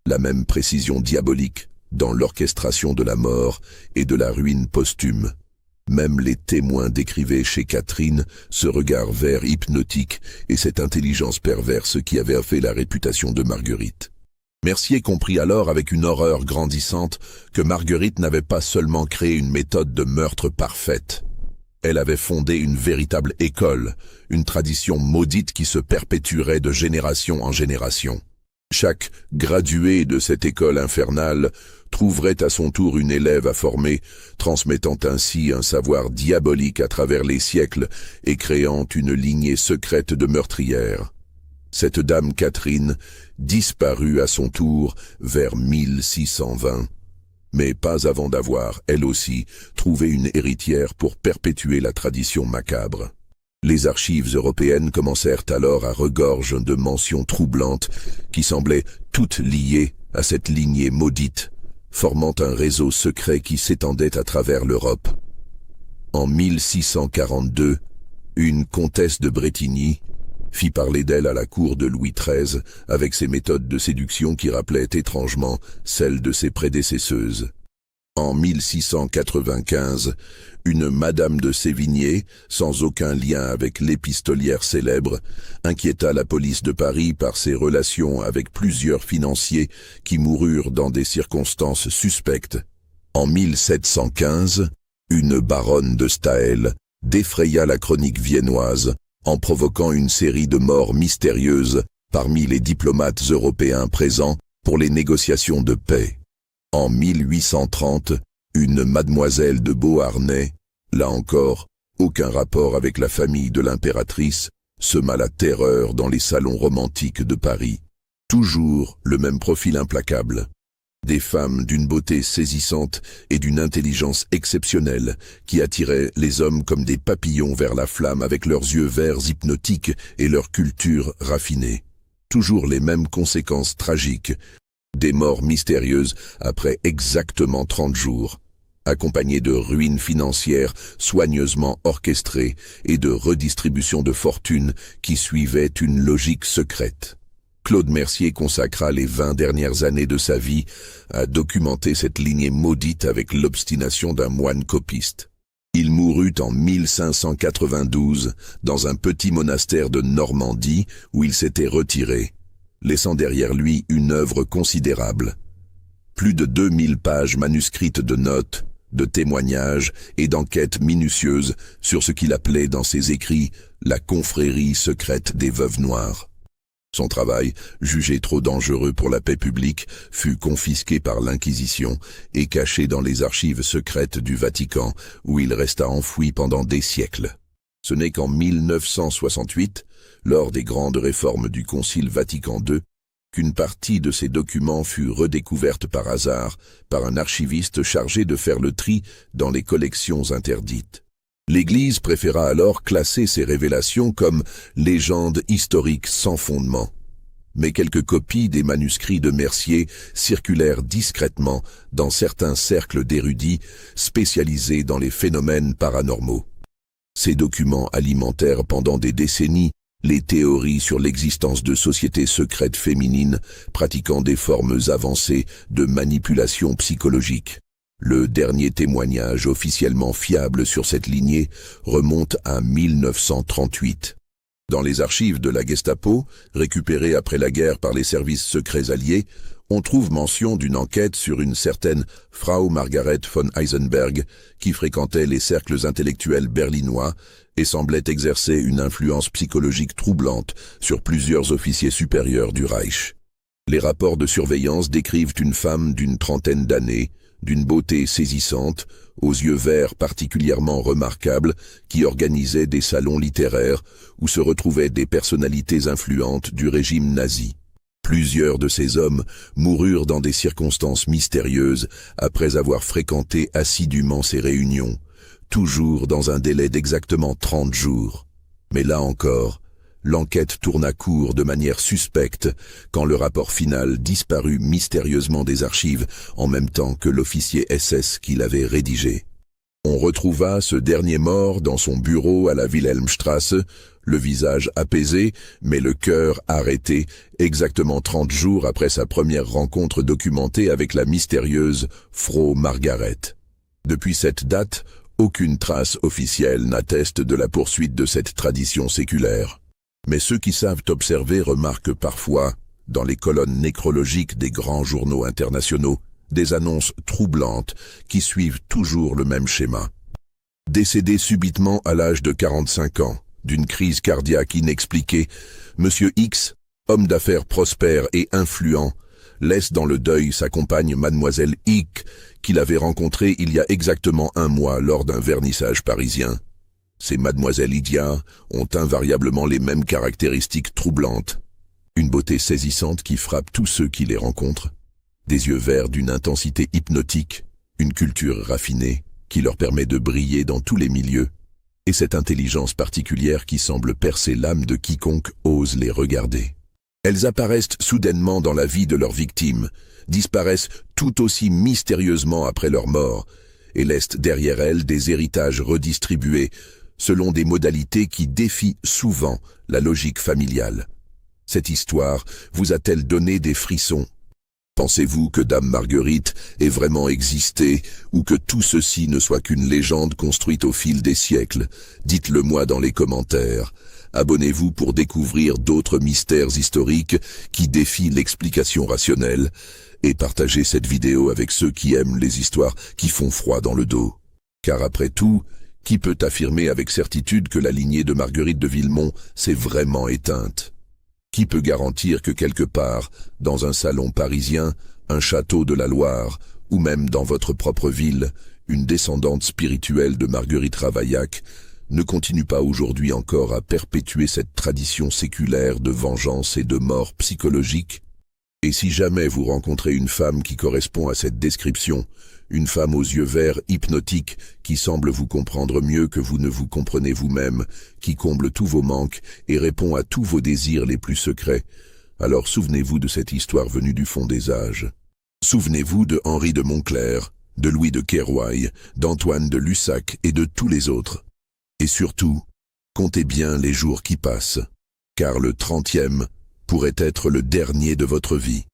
la même précision diabolique dans l'orchestration de la mort et de la ruine posthume. Même les témoins décrivaient chez Catherine ce regard vert hypnotique et cette intelligence perverse qui avait fait la réputation de Marguerite. Mercier comprit alors avec une horreur grandissante que Marguerite n'avait pas seulement créé une méthode de meurtre parfaite. Elle avait fondé une véritable école, une tradition maudite qui se perpétuerait de génération en génération. Chaque gradué de cette école infernale trouverait à son tour une élève à former, transmettant ainsi un savoir diabolique à travers les siècles et créant une lignée secrète de meurtrières. Cette dame Catherine disparut à son tour vers 1620. Mais pas avant d'avoir, elle aussi, trouvé une héritière pour perpétuer la tradition macabre. Les archives européennes commencèrent alors à regorger de mentions troublantes qui semblaient toutes liées à cette lignée maudite, formant un réseau secret qui s'étendait à travers l'Europe. En 1642, une comtesse de Brétigny fit parler d'elle à la cour de Louis XIII avec ses méthodes de séduction qui rappelaient étrangement celles de ses prédécesseuses. En 1695, une madame de Sévigné, sans aucun lien avec l'épistolière célèbre, inquiéta la police de Paris par ses relations avec plusieurs financiers qui moururent dans des circonstances suspectes. En 1715, une baronne de Staël défraya la chronique viennoise en provoquant une série de morts mystérieuses parmi les diplomates européens présents pour les négociations de paix. En 1830, une mademoiselle de Beauharnais, là encore, aucun rapport avec la famille de l'impératrice, sema la terreur dans les salons romantiques de Paris. Toujours le même profil implacable. Des femmes d'une beauté saisissante et d'une intelligence exceptionnelle qui attiraient les hommes comme des papillons vers la flamme avec leurs yeux verts hypnotiques et leur culture raffinée. Toujours les mêmes conséquences tragiques, des morts mystérieuses après exactement 30 jours, accompagnées de ruines financières soigneusement orchestrées et de redistribution de fortune qui suivaient une logique secrète. Claude Mercier consacra les 20 dernières années de sa vie à documenter cette lignée maudite avec l'obstination d'un moine copiste. Il mourut en 1592 dans un petit monastère de Normandie où il s'était retiré, laissant derrière lui une œuvre considérable. Plus de 2000 pages manuscrites de notes, de témoignages et d'enquêtes minutieuses sur ce qu'il appelait dans ses écrits la confrérie secrète des veuves noires. Son travail, jugé trop dangereux pour la paix publique, fut confisqué par l'Inquisition et caché dans les archives secrètes du Vatican, où il resta enfoui pendant des siècles. Ce n'est qu'en 1968, lors des grandes réformes du Concile Vatican II, qu'une partie de ces documents fut redécouverte par hasard par un archiviste chargé de faire le tri dans les collections interdites. L'Église préféra alors classer ces révélations comme légendes historiques sans fondement. Mais quelques copies des manuscrits de Mercier circulèrent discrètement dans certains cercles d'érudits spécialisés dans les phénomènes paranormaux. Ces documents alimentèrent pendant des décennies les théories sur l'existence de sociétés secrètes féminines pratiquant des formes avancées de manipulation psychologique. Le dernier témoignage officiellement fiable sur cette lignée remonte à 1938. Dans les archives de la Gestapo, récupérées après la guerre par les services secrets alliés, on trouve mention d'une enquête sur une certaine Frau Margaret von Heisenberg qui fréquentait les cercles intellectuels berlinois et semblait exercer une influence psychologique troublante sur plusieurs officiers supérieurs du Reich. Les rapports de surveillance décrivent une femme d'une trentaine d'années, d'une beauté saisissante, aux yeux verts particulièrement remarquables, qui organisait des salons littéraires où se retrouvaient des personnalités influentes du régime nazi. Plusieurs de ces hommes moururent dans des circonstances mystérieuses après avoir fréquenté assidûment ces réunions, toujours dans un délai d'exactement 30 jours. Mais là encore, l'enquête tourna court de manière suspecte quand le rapport final disparut mystérieusement des archives en même temps que l'officier SS qui l'avait rédigé. On retrouva ce dernier mort dans son bureau à la Wilhelmstrasse, le visage apaisé mais le cœur arrêté, exactement 30 jours après sa première rencontre documentée avec la mystérieuse Frau Margaret. Depuis cette date, Aucune trace officielle n'atteste de la poursuite de cette tradition séculaire. Mais ceux qui savent observer remarquent parfois, dans les colonnes nécrologiques des grands journaux internationaux, des annonces troublantes qui suivent toujours le même schéma. Décédé subitement à l'âge de 45 ans, d'une crise cardiaque inexpliquée, Monsieur X, homme d'affaires prospère et influent, laisse dans le deuil sa compagne Mademoiselle Hick, qu'il avait rencontrée il y a exactement 1 mois lors d'un vernissage parisien. Ces Mademoiselles Lydia ont invariablement les mêmes caractéristiques troublantes. Une beauté saisissante qui frappe tous ceux qui les rencontrent, des yeux verts d'une intensité hypnotique, une culture raffinée qui leur permet de briller dans tous les milieux, et cette intelligence particulière qui semble percer l'âme de quiconque ose les regarder. Elles apparaissent soudainement dans la vie de leurs victimes, disparaissent tout aussi mystérieusement après leur mort, et laissent derrière elles des héritages redistribués selon des modalités qui défient souvent la logique familiale. Cette histoire vous a-t-elle donné des frissons? Pensez-vous que Dame Marguerite ait vraiment existé ou que tout ceci ne soit qu'une légende construite au fil des siècles? Dites-le moi dans les commentaires. Abonnez-vous pour découvrir d'autres mystères historiques qui défient l'explication rationnelle et partagez cette vidéo avec ceux qui aiment les histoires qui font froid dans le dos. Car après tout, qui peut affirmer avec certitude que la lignée de Marguerite de Villemont s'est vraiment éteinte? Qui peut garantir que quelque part, dans un salon parisien, un château de la Loire, ou même dans votre propre ville, une descendante spirituelle de Marguerite Ravaillac ne continue pas aujourd'hui encore à perpétuer cette tradition séculaire de vengeance et de mort psychologique? Et si jamais vous rencontrez une femme qui correspond à cette description, une femme aux yeux verts hypnotiques qui semble vous comprendre mieux que vous ne vous comprenez vous-même, qui comble tous vos manques et répond à tous vos désirs les plus secrets, alors souvenez-vous de cette histoire venue du fond des âges. Souvenez-vous de Henri de Montclerc, de Louis de Kéroaille, d'Antoine de Lussac et de tous les autres. Et surtout, comptez bien les jours qui passent, car le 30e pourrait être le dernier de votre vie.